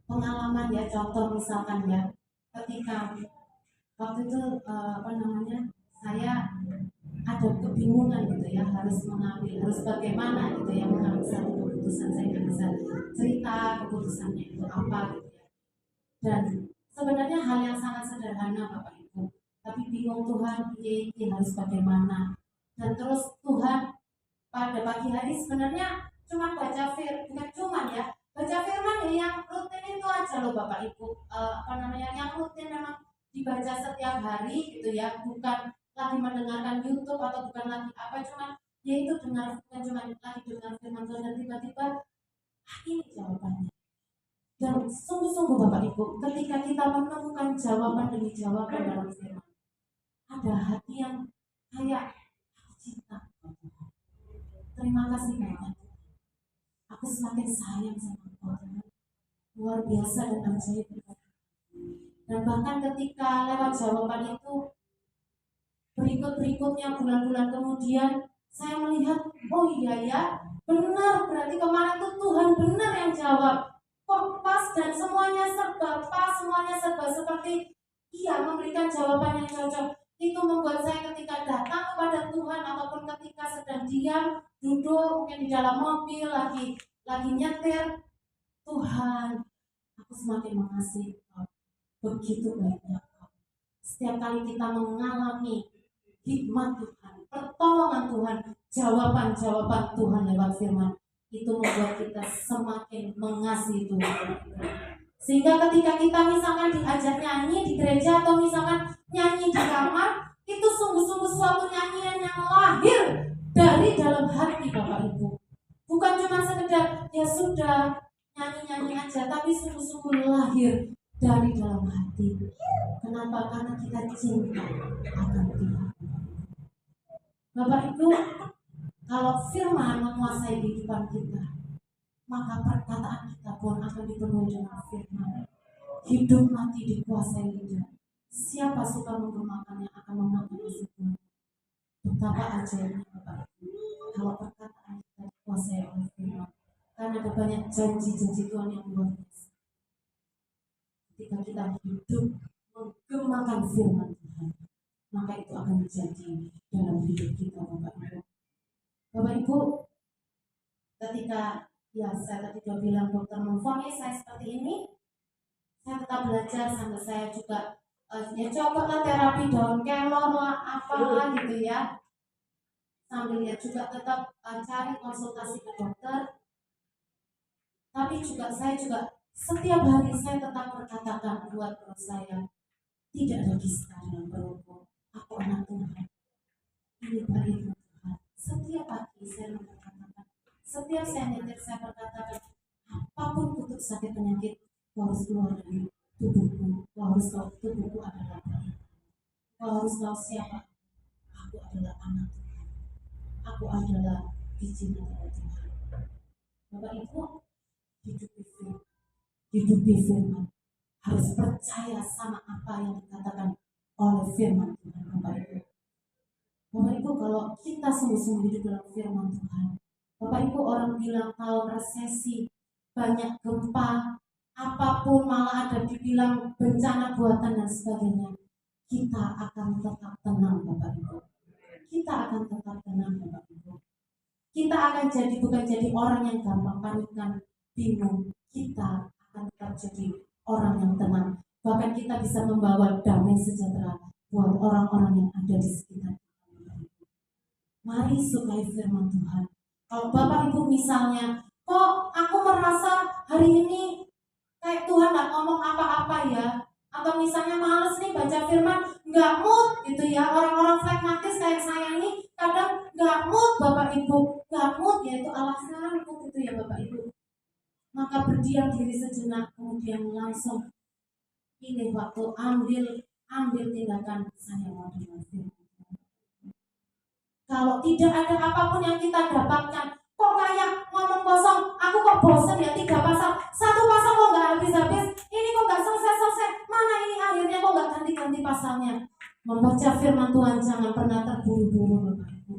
pengalaman ya, contoh misalkan ya, ketika waktu itu saya ada kebingungan gitu ya, harus bagaimana gitu ya mengambil satu keputusan. Saya nggak bisa cerita keputusannya itu apa gitu ya. Dan sebenarnya hal yang sangat sederhana Bapak Ibu, tapi bingung Tuhan ini harus bagaimana. Dan terus Tuhan pada pagi hari sebenarnya cuma baca bukan cuma ya baca firman ya yang rutin itu aja loh Bapak Ibu, yang rutin memang dibaca setiap hari gitu ya, bukan lagi mendengarkan YouTube atau bukan lagi apa, cuma yaitu bukan cuma lagi dengar firman Tuhan dan tiba-tiba ini jawabannya. Dan sungguh-sungguh Bapak Ibu, ketika kita menemukan jawaban demi jawaban dalam firman, ada hati yang kayak aku cinta. Terima kasih banyak. Aku semakin sayang sama Tuhan. Luar biasa dan ajaib. Dan bahkan ketika lewat jawaban itu, berikutnya bulan-bulan kemudian saya melihat, oh iya ya, benar, berarti kemarin tuh Tuhan benar yang jawab. Kok pas dan semuanya serba pas, semuanya serba seperti ia memberikan jawaban yang cocok. Itu membuat saya ketika datang kepada Tuhan ataupun ketika sedang diam, duduk mungkin di dalam mobil lagi nyetir, Tuhan, aku semakin mengasihi Kau. Begitu baiknya Kau. Setiap kali kita mengalami hikmat Tuhan, pertolongan Tuhan, jawaban-jawaban Tuhan lewat firman, itu membuat kita semakin mengasihi Tuhan. Sehingga ketika kita misalkan diajak nyanyi di gereja atau misalkan nyanyi di kamar, itu sungguh-sungguh suatu nyanyian yang lahir dari dalam hati Bapak Ibu. Bukan cuma sekedar ya sudah nyanyi-nyanyi aja, tapi sungguh-sungguh lahir dari dalam hati. Kenapa? Karena kita cinta akan Tuhan. Bapak Ibu, kalau firman menguasai kehidupan kita, maka perkataan kita pun akan dipenuhi dengan firman. Hidup mati dikuasai lidah. Siapa suka menggemakannya akan memakan sesuatu. Betapa ajaibnya Bapak Ibu, kalau perkataan kita dikuasai oleh firman. Karena ada banyak janji-janji Tuhan yang luar biasa. Ketika kita hidup menggemakan firman Tuhan, maka itu akan terjadi dalam hidup kita Bapak Ibu. Bapak Ibu, ketika saya tadi sudah bilang dokter memfonis saya seperti ini, saya tetap belajar sampai saya juga coba lah terapi daun kelor lah apalah gitu ya. sambil ya juga tetap cari konsultasi ke dokter. Tapi juga saya juga setiap hari saya tetap berkatakan buat perut saya, tidak ada dusta dalam perutku. Aku anak Tuhan. Ini baik Tuhan. Setiap pagi saya berkatakan, setiap saya nyetir saya berkatakan, apapun kutuk sakit penyakit, kau harus keluar dari tubuhku. Kau harus tahu tubuhku adalah baik. Kau harus tahu siapa. Aku adalah anak Tuhan. Aku adalah bijinan dari Tuhan. Bapak Ibu, hidupi firman. Harus percaya sama apa yang dikatakan oleh firman Tuhan. Bapak Ibu. Bapak Ibu, kalau kita sungguh-sungguh hidup dalam firman Tuhan, Bapak Ibu, orang bilang tahun resesi, banyak gempa, apapun, malah ada dibilang bencana buatan dan sebagainya, kita akan tetap tenang Bapak Ibu. Kita akan tetap tenang Bapak Ibu. Kita akan bukan jadi orang yang gampang panikan, bingung. Kita akan tetap jadi orang yang tenang. Bahkan kita bisa membawa damai sejahtera buat orang-orang yang ada di sekitar kita. Mari sukai firman Tuhan. Kalau Bapak Ibu misalnya, kok aku merasa hari ini kayak Tuhan gak ngomong apa-apa ya, atau misalnya males nih baca firman, gak mood gitu ya. Orang-orang flagmatis kayak saya ini kadang gak mood Bapak Ibu, gak mood, yaitu alasanku gitu ya Bapak Ibu. Maka berdiam diri sejenak, kemudian langsung pilih waktu, ambil tindakan, saya mau dengar firman. Kalau tidak ada apapun yang kita dapatkan, kok kayak ngomong kosong, aku kok bosen ya 3 pasal, 1 pasal kok gak habis-habis, ini kok gak selesai-selesai, mana ini akhirnya kok gak ganti-ganti pasalnya. Membaca firman Tuhan jangan pernah terburu-buru Bapak Ibu.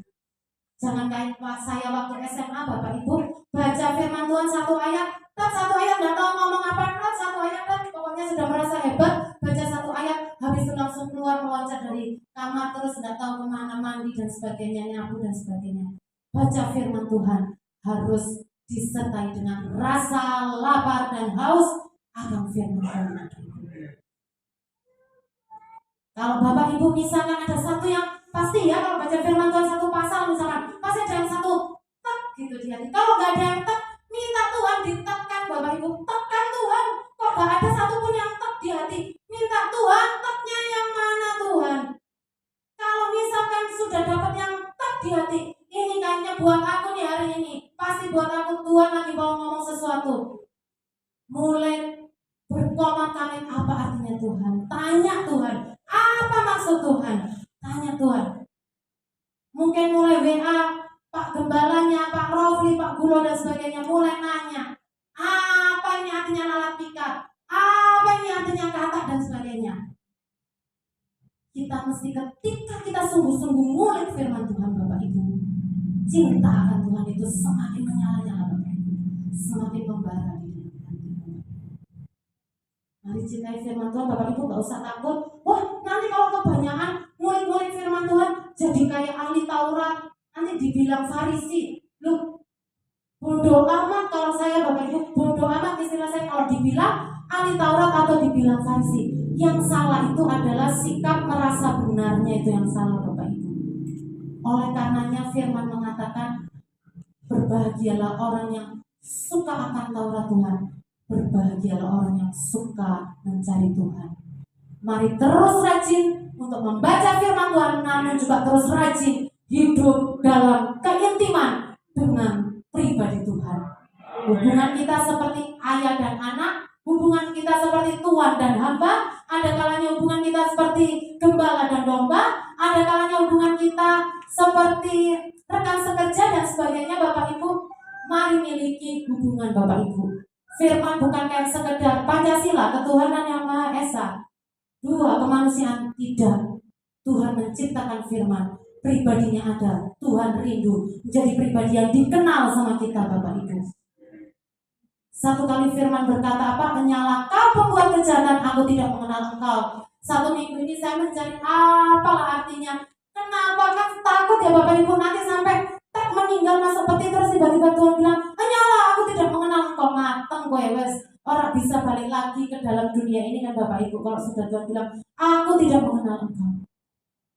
Jangan kayak saya waktu SMA Bapak Ibu, baca firman Tuhan 1 ayat, satu ayat gak tahu ngomong apa, 1 ayat pokoknya sudah merasa hebat, baca 1 ayat, habis itu langsung keluar meloncat dari kamar, terus gak tahu kemana, mandi dan sebagainya, nyapu dan sebagainya. Baca firman Tuhan harus disertai dengan rasa lapar dan haus akan firman Tuhan. Kalau Bapak Ibu misalkan ada satu yang pasti ya, kalau baca firman Tuhan 1 pasal misalkan, pasti ada yang 1 tek gitu di hati. Kalau gak ada yang tek, minta Tuhan ditekan Bapak Ibu, tekan Tuhan. Kok gak ada satupun yang tek di hati, minta Tuhan, teknya yang mana Tuhan. Kalau misalkan sudah dapat yang tek di hati, ini kayaknya buat aku nih hari ini, pasti buat aku, Tuhan lagi mau ngomong sesuatu. Mulai berkomat-kamit, apa artinya Tuhan? Tanya Tuhan, apa maksud Tuhan? Tanya Tuhan. Mungkin mulai WA Pak Gembalanya, Pak Rofli, Pak Gulo dan sebagainya, mulai nanya, apa ini artinya lalat pikat? Apa ini artinya kata dan sebagainya. Kita mesti ketika kita sungguh-sungguh ngulik firman Tuhan Bapak Ibu, cinta akan Tuhan itu semakin menyala-nyala Bapak Ibu, semakin membara di dalam hati Bapak. Mari cintai firman Tuhan Bapak Ibu, gak usah takut. Wah, nanti kalau kebanyakan ngulik-ngulik firman Tuhan jadi kayak ahli Taurat, nanti dibilang Farisi. Loh, bodoh amat kalau saya Bapak Ibu, bodoh amat istilah saya kalau dibilang ahli Taurat atau dibilang Farisi. Yang salah itu adalah sikap merasa benarnya, itu yang salah Bapak Ibu. Oleh karenanya firman mengatakan, berbahagialah orang yang suka akan Taurat Tuhan, berbahagialah orang yang suka mencari Tuhan. Mari terus rajin untuk membaca firman Tuhan, namun juga terus rajin hidup dalam keintiman dengan pribadi Tuhan. Hubungan kita seperti ayah dan anak, hubungan kita seperti tuan dan hamba, ada kalanya hubungan kita seperti gembala dan domba, ada kalanya hubungan kita seperti rekan sekerja dan sebagainya. Bapak Ibu, mari miliki hubungan Bapak Ibu. Firman bukan kayak sekedar Pancasila, ketuhanan yang Maha Esa, 2 kemanusiaan, tidak. Tuhan menciptakan firman, pribadinya ada. Tuhan rindu menjadi pribadi yang dikenal sama kita Bapak Ibu. 1 kali firman berkata apa? Menyala kau pembuat kejahatan, aku tidak mengenal engkau. 1 minggu ini saya mencari apalah artinya. Kenapa kan takut ya Bapak Ibu, nanti sampai tak meninggal masuk peti terus tiba-tiba Tuhan bilang, menyala aku tidak mengenal engkau. Mateng gue wes, orang bisa balik lagi ke dalam dunia ini kan Bapak Ibu. Kalau sudah Tuhan bilang, aku tidak mengenal engkau.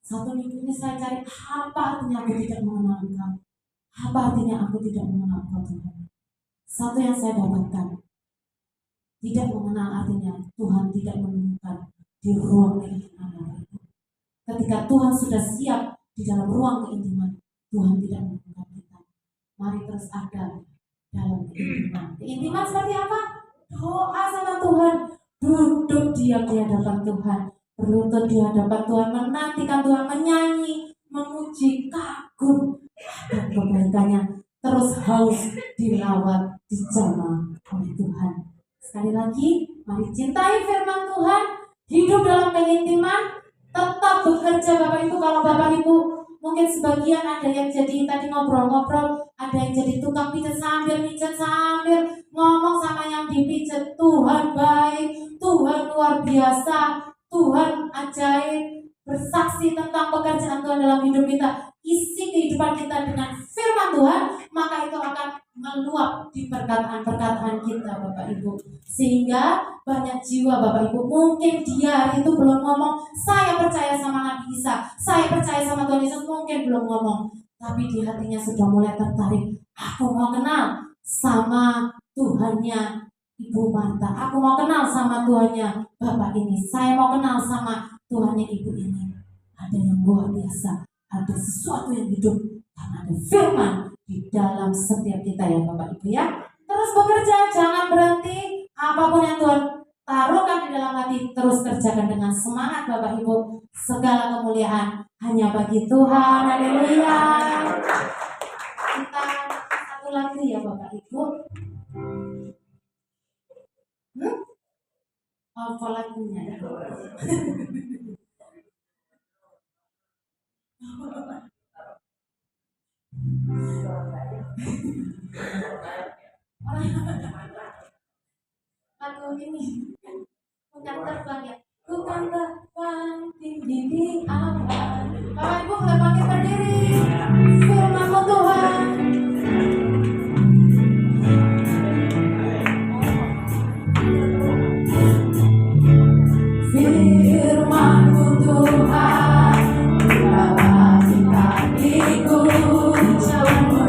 Satu minggu ini saya cari apa artinya aku tidak mengenal Engkau. Apa artinya aku tidak mengenal Engkau Tuhan. Satu yang saya dapatkan, tidak mengenal artinya Tuhan tidak menemukan di ruang keintiman Bapak Ibu. Ketika Tuhan sudah siap di dalam ruang keintiman, Tuhan tidak menemukan kita. Mari terus ada dalam keintiman. Keintiman seperti apa? Doa sama Tuhan, duduk diam di hadapan Tuhan, berlutut di hadapan Tuhan, menantikan Tuhan, menyanyi, memuji, kagum dan kebaikannya terus haus dilawat, dijamah oleh Tuhan. Sekali lagi, mari cintai firman Tuhan, hidup dalam keintiman, tetap bekerja Bapak Ibu. Kalau Bapak Ibu mungkin sebagian ada yang jadi tadi ngobrol-ngobrol, ada yang jadi tukang pijat sambil ngomong sama yang dipijat. Tuhan baik, Tuhan luar biasa, Tuhan ajaib, bersaksi tentang pekerjaan Tuhan dalam hidup kita. Isi kehidupan kita dengan firman Tuhan, maka itu akan meluap di perkataan-perkataan kita Bapak Ibu. Sehingga banyak jiwa Bapak Ibu, mungkin dia hari itu belum ngomong, saya percaya sama Nabi Isa, saya percaya sama Tuhan Yesus, mungkin belum ngomong. Tapi di hatinya sudah mulai tertarik, aku mau kenal sama Tuhannya Ibu Marta, aku mau kenal sama Tuhannya Bapak ini, saya mau kenal sama Tuhannya Ibu ini. Ada yang luar biasa, ada sesuatu yang hidup karena ada firman di dalam setiap kita ya Bapak Ibu ya. Terus bekerja, jangan berhenti. Apapun yang Tuhan taruhkan di dalam hati, terus kerjakan dengan semangat Bapak Ibu. Segala kemuliaan hanya bagi Tuhan. Haleluya. Kita satu lagi ya Bapak Ibu. Apa lagunya? Lagu ini bukan terbang ya, bukan terbang tinggi di awan. Bapak Ibu boleh bangkit berdiri. Firman Tuhan. Firman-Mu Tuhan, berbagi kakiku jalanmu.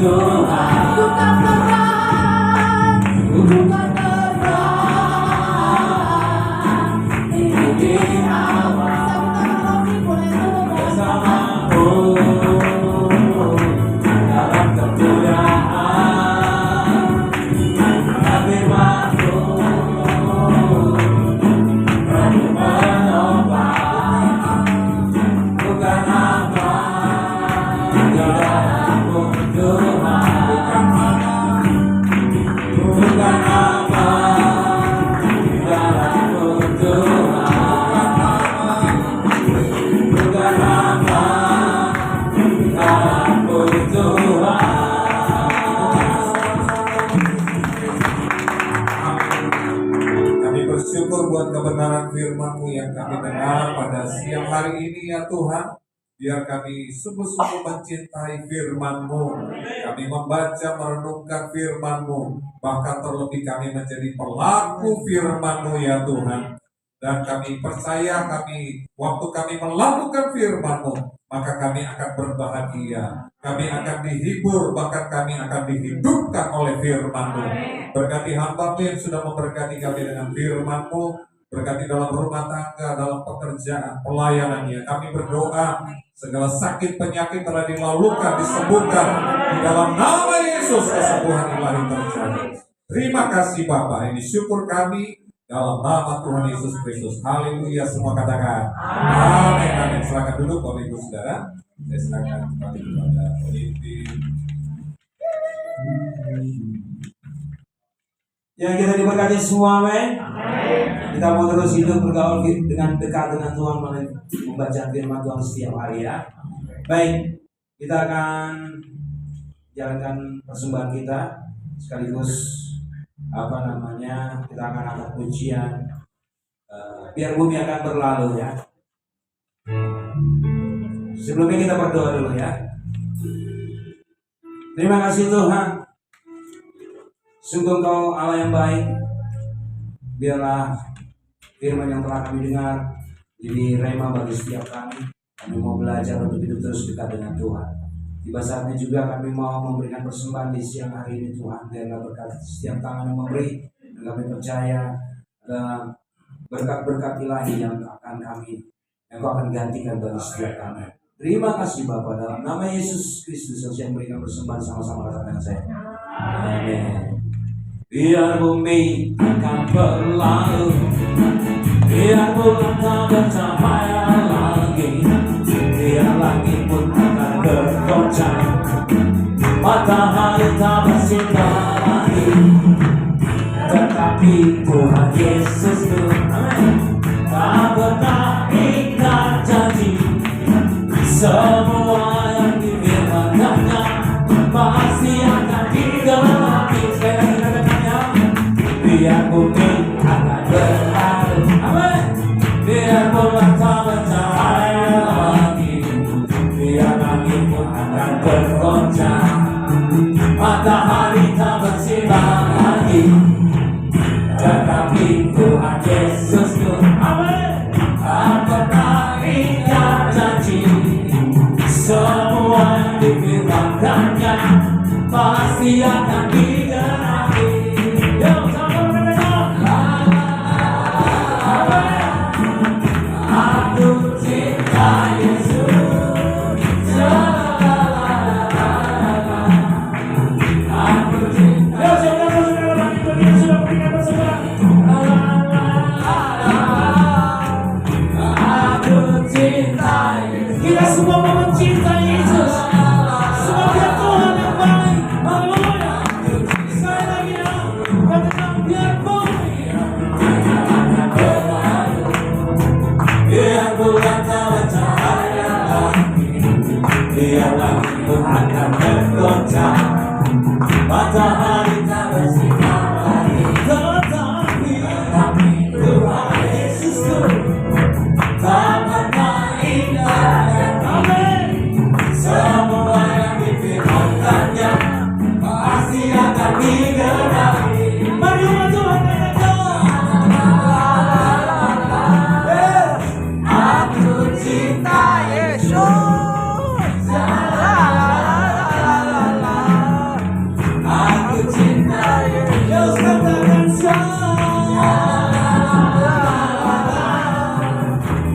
Tuhan. Tuhan, biar kami sungguh-sungguh mencintai firman-Mu. Kami membaca, merenungkan firman-Mu. Bahkan terlebih kami menjadi pelaku firman-Mu ya Tuhan. Dan kami percaya waktu kami melakukan firman-Mu, maka kami akan berbahagia. Kami akan dihibur, bahkan kami akan dihidupkan oleh firman-Mu. Berkati hamba-Mu yang sudah memberkati kami dengan firman-Mu. Berkati dalam rumah tangga, dalam pekerjaan, pelayanannya. Kami berdoa segala sakit penyakit telah dilalukan, disembuhkan di dalam nama Yesus, kesembuhan ilahi terjadi. Terima kasih Bapa, ini syukur kami dalam nama Tuhan Yesus Kristus. Haleluya, semua katakan amin. Amin. Silakan duduk Bapak Ibu Saudara. Saya silakan kembali kepada Olimpik. Yang kita diberkati semua, amin. Kita mau terus hidup bergaul dengan dekat dengan Tuhan melalui membaca firman Tuhan setiap hari ya. Baik, kita akan jalankan persembahan kita sekaligus kita akan angkat pujian. Biar bumi akan berlalu ya. Sebelumnya kita berdoa dulu ya. Terima kasih Tuhan. Sungguh Engkau Allah yang baik. Biarlah firman yang telah kami dengar jadi rema bagi setiap kami. Kami mau belajar untuk hidup terus dekat dengan Tuhan. Tiba saatnya juga kami mau memberikan persembahan di siang hari ini Tuhan. Biarlah berkat setiap tangan yang memberi. Dan kami percaya berkat-berkat ilahi yang akan gantikan bagi setiap kami. Terima kasih Bapa, dalam nama Yesus Kristus yang memberikan persembahan, sama-sama katakan saya. Amin. Biar bumi akan berlalu, biar bulan tak bercahaya lagi, biar langit pun akan bergoncang, matahari tak bersinar lagi, tetapi Tuhan Yesus tak pernah ingkar janji. Semua yang difirmankannya pasti akan digenapi. Biar bumi akan berlalu, amin. Biar bulan tak bercahaya lagi, biar langit pun akan bergoncang, matahari tak bersinar lagi, tetapi Tuhan Yesus pun, amin, tak pernah ingkar janji. Semua yang difirmankannya pasti akan digenapi. Aku cinta Yesus. Aku cinta. Aku cinta Yesus. Kita semua mencintai Yesus. Semua biar Tuhan yang baik. Haleluya. Sekali lagi ya. Katakan biar bumi. Biar bulan tak bercahaya lagi, biar langit pun akan bergoncang, matahari tak bersinar lagi, tetapi Tuhan Yesus tak pernah ingkar janji. Amin. Semua yang difirmankannya pasti akan digenapi. Mari umat Tuhan aku cinta Yesus. Aku cinta Yesus. Katakan saya.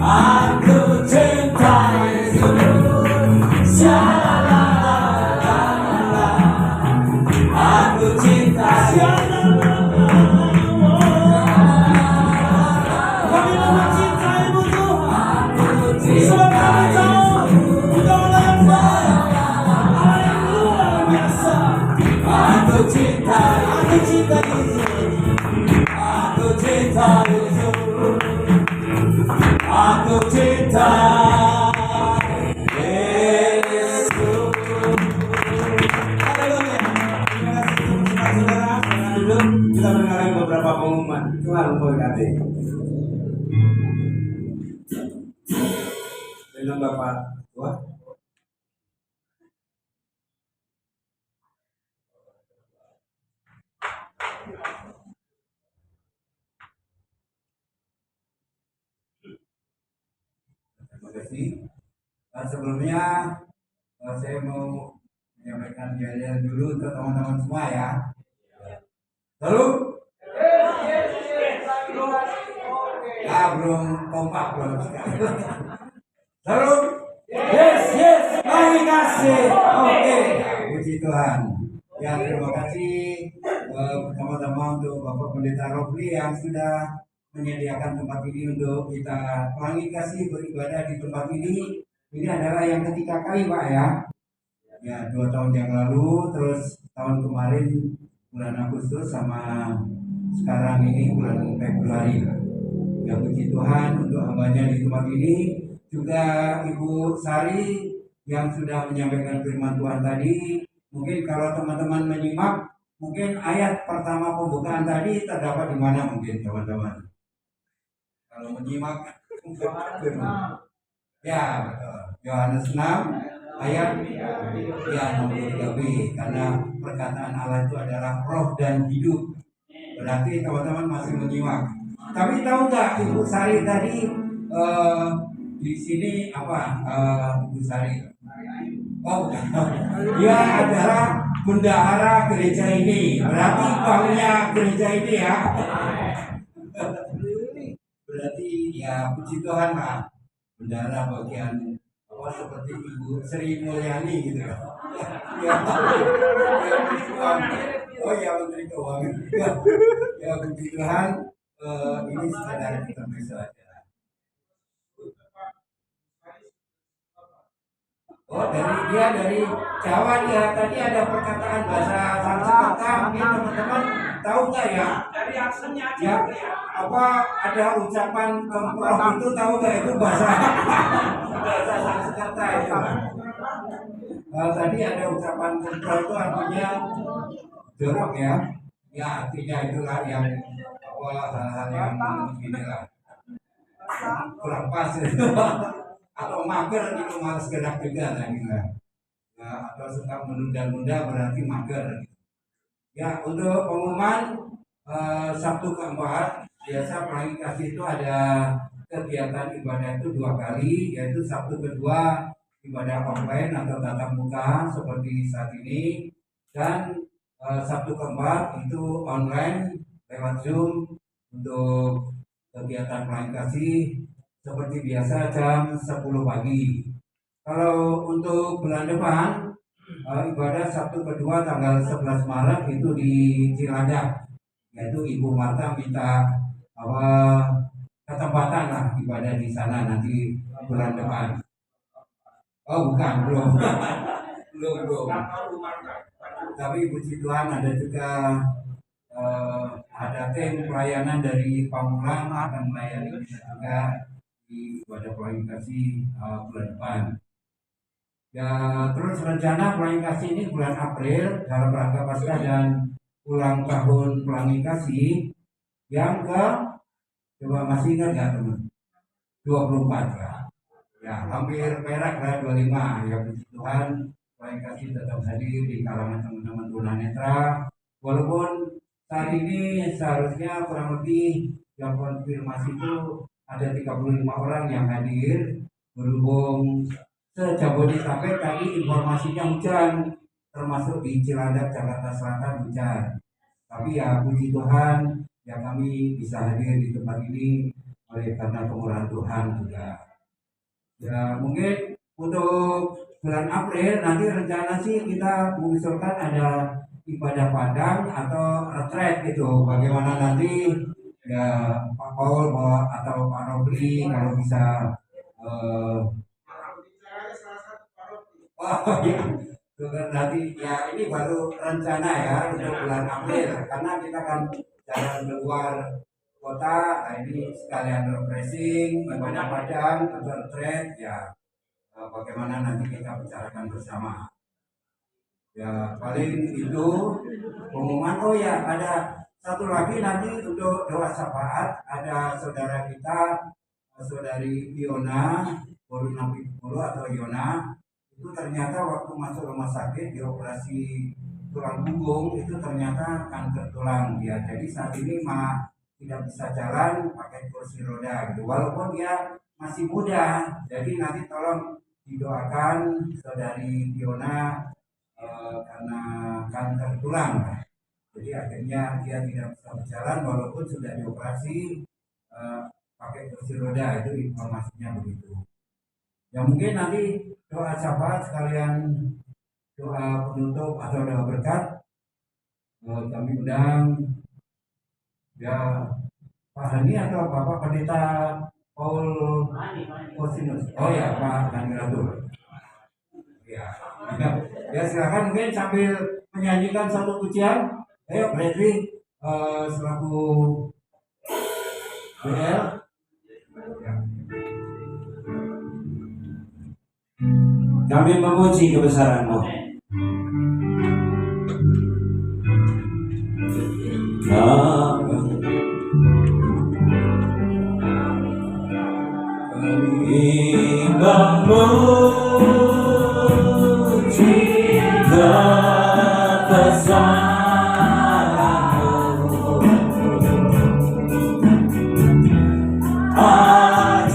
Aku cinta Yesus. Aku cinta Yesus. Kami mencintaimu Tuhan. Sebab kami tahu Engkau adalah Allah yang luar biasa. Aku cinta Yesus. Aku cinta Yesus. Aku cinta Yesus. Haleluya. Terima kasih saudara. Silakan duduk. Kita mendengarkan beberapa pengumuman. Tuhan memberkati. Dengan Bapak Sebelumnya saya mau menyampaikan jalan dulu untuk teman-teman semua ya. Lalu, belum kompak belum sekali. Lalu, Yes, yes, terima kasih. Oke. puji Tuhan. Ya, terima kasih pertama-tama untuk Bapak Pendeta Rofli yang sudah menyediakan tempat ini untuk kita pelangi kasih beribadah di tempat ini. Ini adalah yang ketiga kali Pak ya. Ya, 2 tahun yang lalu, terus tahun kemarin bulan Agustus sama sekarang ini bulan Februari. Ya, puji Tuhan untuk hambanya di tempat ini. Juga Ibu Sari yang sudah menyampaikan firman Tuhan tadi. Mungkin kalau teman-teman menyimak, mungkin ayat pertama pembukaan tadi terdapat di mana mungkin teman-teman? Kalau menyimak firman. Ya, betul. Yohanes 6 ayat ya 63b, karena perkataan Allah itu adalah roh dan hidup. Berarti teman-teman masih menyimak. Tapi tahu nggak Ibu Sari tadi di sini apa Ibu Sari? Oh, bukan. Dia adalah bendahara gereja ini. Berarti baunya gereja ini ya. Berarti ya puji Tuhan lah. Bendahara bagian apa seperti Ibu Sri Mulyani gitu ya. Ya, Menteri Keuangan. Oh ya, Menteri Keuangan. Ya, puji Tuhan. Ini sekadar kita bisa aja. Oh, dari Jawa dia tadi ada perkataan bahasa Sanskerta, mungkin teman-teman tahu nggak ya? Dari aksennya aja ya. Apa ada ucapan kemproh itu tahu nggak itu bahasa Sanskerta itu? Tadi ada ucapan kemproh itu artinya jorok ya. Ya artinya itulah yang hal-hal yang inilah kurang pas itu. Atau mager itu malas gerak juga lah gitu. Ya, atau suka menunda-nunda berarti mager. Ya, untuk pengumuman Sabtu keempat biasa pelangi kasih itu ada kegiatan ibadah itu 2 kali, yaitu Sabtu kedua ibadah offline atau tatap muka seperti saat ini, dan Sabtu keempat itu online lewat Zoom untuk kegiatan pelangi kasih seperti biasa jam 10 pagi. Kalau untuk bulan depan ibadah Sabtu kedua tanggal 11 Maret itu di Cilandak, yaitu Ibu Marta minta kesempatan lah ibadah di sana nanti bulan depan. Oh bukan, belum. belum. Tapi puji Tuhan ada juga ada tim pelayanan dari Pamulang akan melayani kita juga di ibadah pelangi kasih bulan depan. Ya, terus rencana pelangi kasih ini bulan April dalam rangka Paskah dan ulang tahun pelangi kasih yang coba masih ingat nggak teman? 24 lah. Ya, hampir perak lah 25. Ya puji Tuhan, pelangi kasih tetap hadir di kalangan teman-teman tunanetra. Walaupun saat ini seharusnya kurang lebih yang konfirmasi itu ada 35 orang yang hadir, berhubung se-Jabodetabek tadi informasinya hujan, termasuk di Cilandak, Jakarta Selatan hujan. Tapi ya puji Tuhan, ya kami bisa hadir di tempat ini oleh karena kemurahan Tuhan juga. Ya mungkin untuk bulan April nanti rencana sih kita mengusulkan ada ibadah padang atau retret gitu. Bagaimana nanti ya Pak Paul atau Pak Robli kalau bisa ya nanti ya ini baru rencana ya untuk bulan April karena kita kan jalan keluar kota. Nah ini sekalian refreshing ibadah padang atau retret ya, bagaimana nanti kita bicarakan bersama ya. Paling itu pengumuman. Oh ya, ada satu lagi nanti untuk doa syafaat, ada saudara kita, saudari Fiona Boru 60 atau Yona, itu ternyata waktu masuk rumah sakit dioperasi tulang punggung itu ternyata kanker tulang dia. Jadi saat ini tidak bisa jalan pakai kursi roda gitu. Walaupun dia masih muda, jadi nanti tolong didoakan saudari Fiona karena kanker tulang. Jadi akhirnya dia tidak bisa berjalan walaupun sudah dioperasi pakai kursi roda. Itu informasinya begitu. Ya mungkin nanti doa syafaat sekalian doa penutup atau doa berkat kami undang ya Pak Hani atau Bapak Pendeta Paul Kosinus. Oh ya Pak Hani Ratul. Ya, ya silakan mungkin sambil menyanyikan satu pujian. Ayo Bradley selaku BL. Ya. Kami memuji kebesaran-Mu. Kami memuji kebesaran-Mu.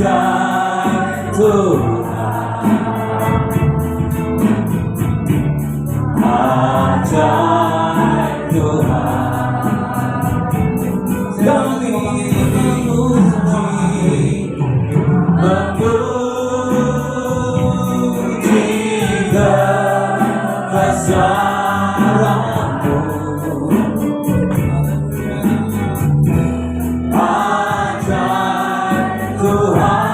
Ajaib Tuhan, ajaib Tuhan. Kami memuji kebesaran-Mu. Ajaib Tuhan,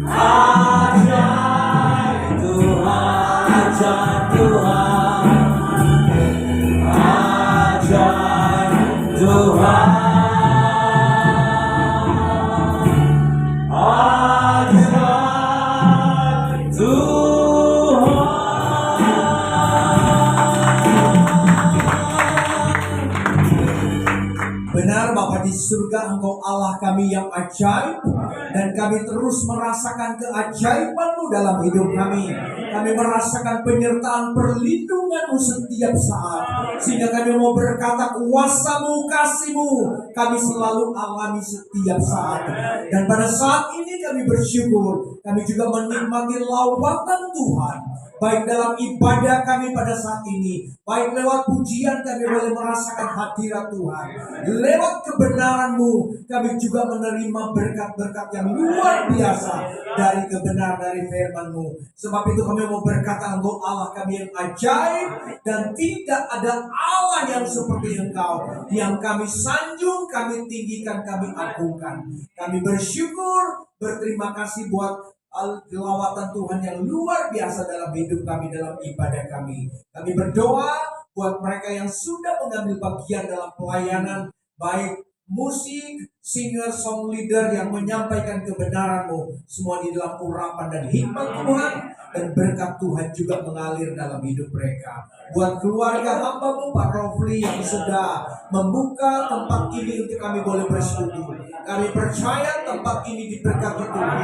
ajaib Tuhan, ajaib Tuhan, ajaib Tuhan. Benar Bapa di surga, Engkau Allah kami yang ajaib, dan kami terus merasakan keajaiban-Mu dalam hidup kami. Kami merasakan penyertaan perlindungan-Mu setiap saat, sehingga kami mau berkata kuasa-Mu, kasih-Mu kami selalu alami setiap saat. Dan pada saat ini kami bersyukur, kami juga menikmati lawatan Tuhan, baik dalam ibadah kami pada saat ini, baik lewat pujian kami boleh merasakan hadirat Tuhan. Lewat kebenaran-Mu kami juga menerima berkat-berkat yang luar biasa dari kebenaran dari firman-Mu. Sebab itu kami mau berkata, Engkau Allah kami yang ajaib, dan tidak ada Allah yang seperti Engkau, yang kami sanjung, kami tinggikan, kami agungkan. Kami bersyukur, berterima kasih buat lawatan Tuhan yang luar biasa dalam hidup kami, dalam ibadah kami. Kami berdoa buat mereka yang sudah mengambil bagian dalam pelayanan, baik musik, singer, song leader yang menyampaikan kebenaran-Mu, semua di dalam urapan dan hikmat Tuhan, dan berkat Tuhan juga mengalir dalam hidup mereka. Buat keluarga hamba-Mu Pak Rofli yang sudah membuka tempat ini untuk kami boleh bersekutu, kami percaya tempat ini diberkati Tuhan.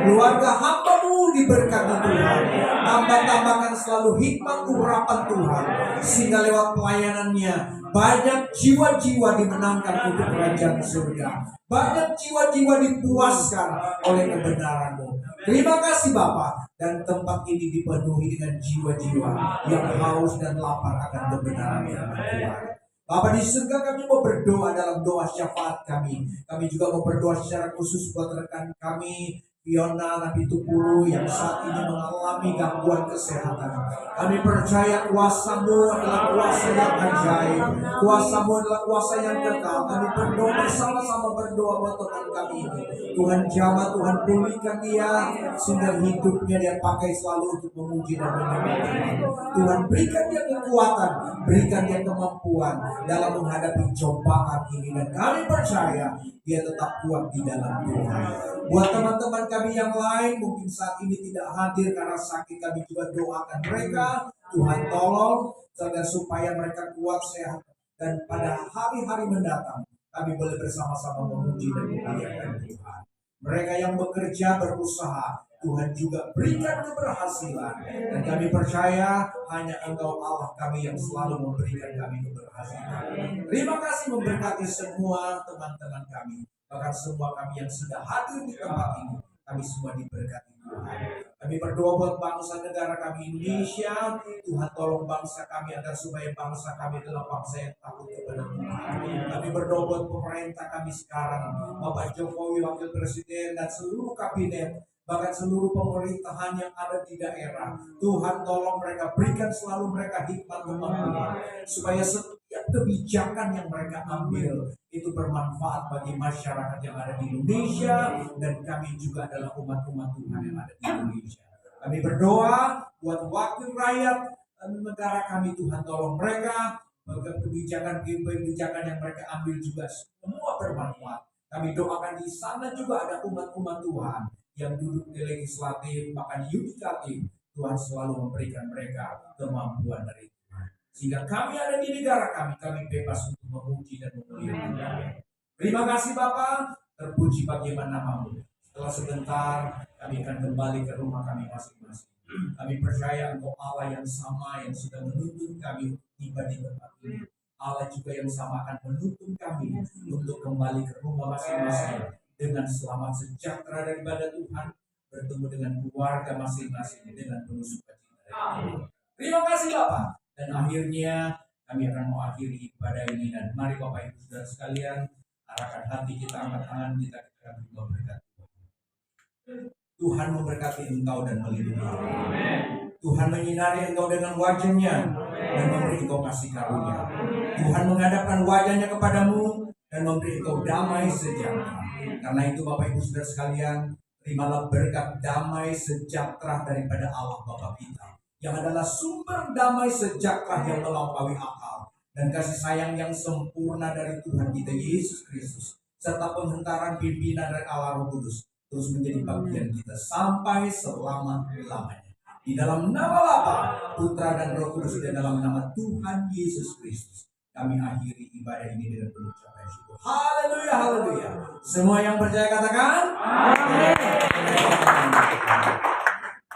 Keluarga hamba-Mu diberkati Tuhan. Tambah-tambahkan selalu hikmat urapan Tuhan, sehingga lewat pelayanannya banyak jiwa-jiwa dimenangkan untuk kerajaan surga. Banyak jiwa-jiwa dipuaskan oleh kebenaran-Mu. Terima kasih Bapa, dan tempat ini dipenuhi dengan jiwa-jiwa yang haus dan lapar akan kebenaran yang Tuhan. Bapa di surga, kami mau berdoa dalam doa syafaat kami. Kami juga mau berdoa secara khusus buat rekan kami Fiona Napitupulu yang saat ini mengalami gangguan kesehatan. Kami percaya kuasa-Mu adalah kuasa yang ajaib, kuasa-Mu adalah kuasa yang kekal. Kami berdoa bersama-sama, berdoa buat teman kami ini. Tuhan jamah, Tuhan pulihkan dia, sehingga hidupnya dia pakai selalu untuk memuji dan menyembah Tuhan. Tuhan berikan dia kekuatan, berikan dia kemampuan dalam menghadapi cobaan ini, dan kami percaya dia tetap kuat di dalam Tuhan. Buat teman-teman kami yang lain mungkin saat ini tidak hadir karena sakit, kami juga doakan mereka, Tuhan tolong agar supaya mereka kuat, sehat, dan pada hari-hari mendatang kami boleh bersama-sama memuji dan memuliakan Tuhan. Mereka yang bekerja, berusaha, Tuhan juga berikan keberhasilan, dan kami percaya hanya Engkau Allah kami yang selalu memberikan kami keberhasilan. Terima kasih memberkati semua teman-teman kami. bahkan semua kami yang sudah hadir di tempat ini, kami semua diberkati Tuhan. Kami berdoa buat bangsa negara kami Indonesia. Tuhan tolong bangsa kami agar supaya bangsa kami adalah bangsa yang takut kepada Tuhan. Kami berdoa buat pemerintah kami sekarang, Bapak Jokowi, Wakil Presiden, dan seluruh kabinet, bahkan seluruh pemerintahan yang ada di daerah. Tuhan tolong mereka, berikan selalu mereka hikmat kemampuan, supaya setiap kebijakan yang mereka ambil itu bermanfaat bagi masyarakat yang ada di Indonesia, dan kami juga adalah umat-umat Tuhan yang ada di Indonesia. Kami berdoa buat wakil rakyat negara kami, Tuhan tolong mereka, kebijakan-kebijakan yang mereka ambil juga semua bermanfaat. Kami doakan di sana juga ada umat-umat Tuhan yang duduk di legislatif, bahkan yudikatif. Tuhan selalu memberikan mereka kemampuan dari Tuhan, sehingga kami ada di negara kami, kami bebas untuk memuji dan memuliakan Tuhan. Terima kasih Bapa, terpuji bagaimana namamu. Setelah sebentar kami akan kembali ke rumah kami masing-masing. Kami percaya Engkau Allah yang sama yang sudah menuntun kami tiba di tempat ini. Allah juga yang sama akan menuntun kami untuk kembali ke rumah masing-masing dengan selamat sejahtera daripada Tuhan, bertemu dengan keluarga masing-masing dengan penuh sukacita. Terima kasih Bapak. Dan akhirnya kami akan mengakhiri ibadah ini, dan mari Bapak Ibu Saudara sekalian, arahkan hati kita, angkat tangan kita akan berdoa. Tuhan memberkati engkau dan melindungi engkau. Tuhan menyinari engkau dengan wajah-Nya dan memberi engkau kasih karunia. Tuhan menghadapkan wajah-Nya kepadamu dan memberi engkau damai sejahtera. Karena itu Bapak Ibu Saudara sekalian, terimalah berkat damai sejahtera daripada Allah Bapa kita, yang adalah sumber damai sejahtera yang melampaui akal, dan kasih sayang yang sempurna dari Tuhan kita Yesus Kristus, serta penghentaran pimpinan dari Allah Roh Kudus terus menjadi bagian kita sampai selama-lamanya. Di dalam nama Bapa, Putra dan Roh Kudus, dan dalam nama Tuhan Yesus Kristus, kami akhiri ibadah ini dengan pengucapan syukur. Haleluya, haleluya. Semua yang percaya katakan amin.